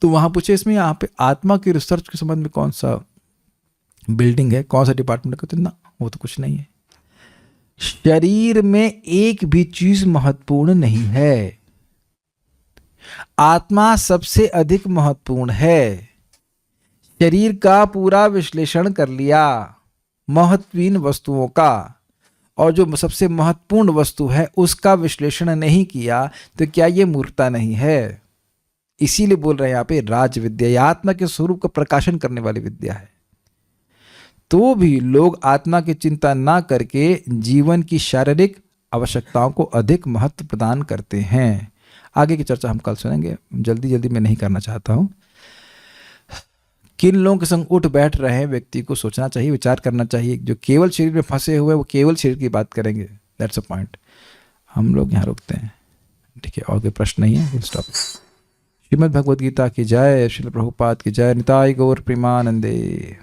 तो वहाँ पूछे इसमें यहाँ पे आत्मा की रिसर्च के संबंध में कौन सा बिल्डिंग है, कौन सा डिपार्टमेंट है? कहते ना वो तो कुछ नहीं है। शरीर में एक भी चीज महत्वपूर्ण नहीं है, आत्मा सबसे अधिक महत्वपूर्ण है। शरीर का पूरा विश्लेषण कर लिया महत्वहीन वस्तुओं का, और जो सबसे महत्वपूर्ण वस्तु है उसका विश्लेषण नहीं किया, तो क्या ये मूर्खता नहीं है? इसीलिए बोल रहे हैं यहाँ पे राज विद्या, या आत्मा के स्वरूप का प्रकाशन करने वाली विद्या है। तो भी लोग आत्मा की चिंता ना करके जीवन की शारीरिक आवश्यकताओं को अधिक महत्व प्रदान करते हैं। आगे की चर्चा हम कल सुनेंगे, जल्दी मैं नहीं करना चाहता हूं। किन लोगों के संग उठ बैठ रहे हैं, व्यक्ति को सोचना चाहिए, विचार करना चाहिए। जो केवल शरीर में फंसे हुए वो केवल शरीर की बात करेंगे, दैट्स अ पॉइंट। हम लोग यहाँ रुकते हैं, ठीक है, और कोई प्रश्न नहीं है, स्टॉप। श्रीमद् भगवद गीता की जय, श्रील प्रभुपाद की जय, निताई गौर प्रेमानंदे।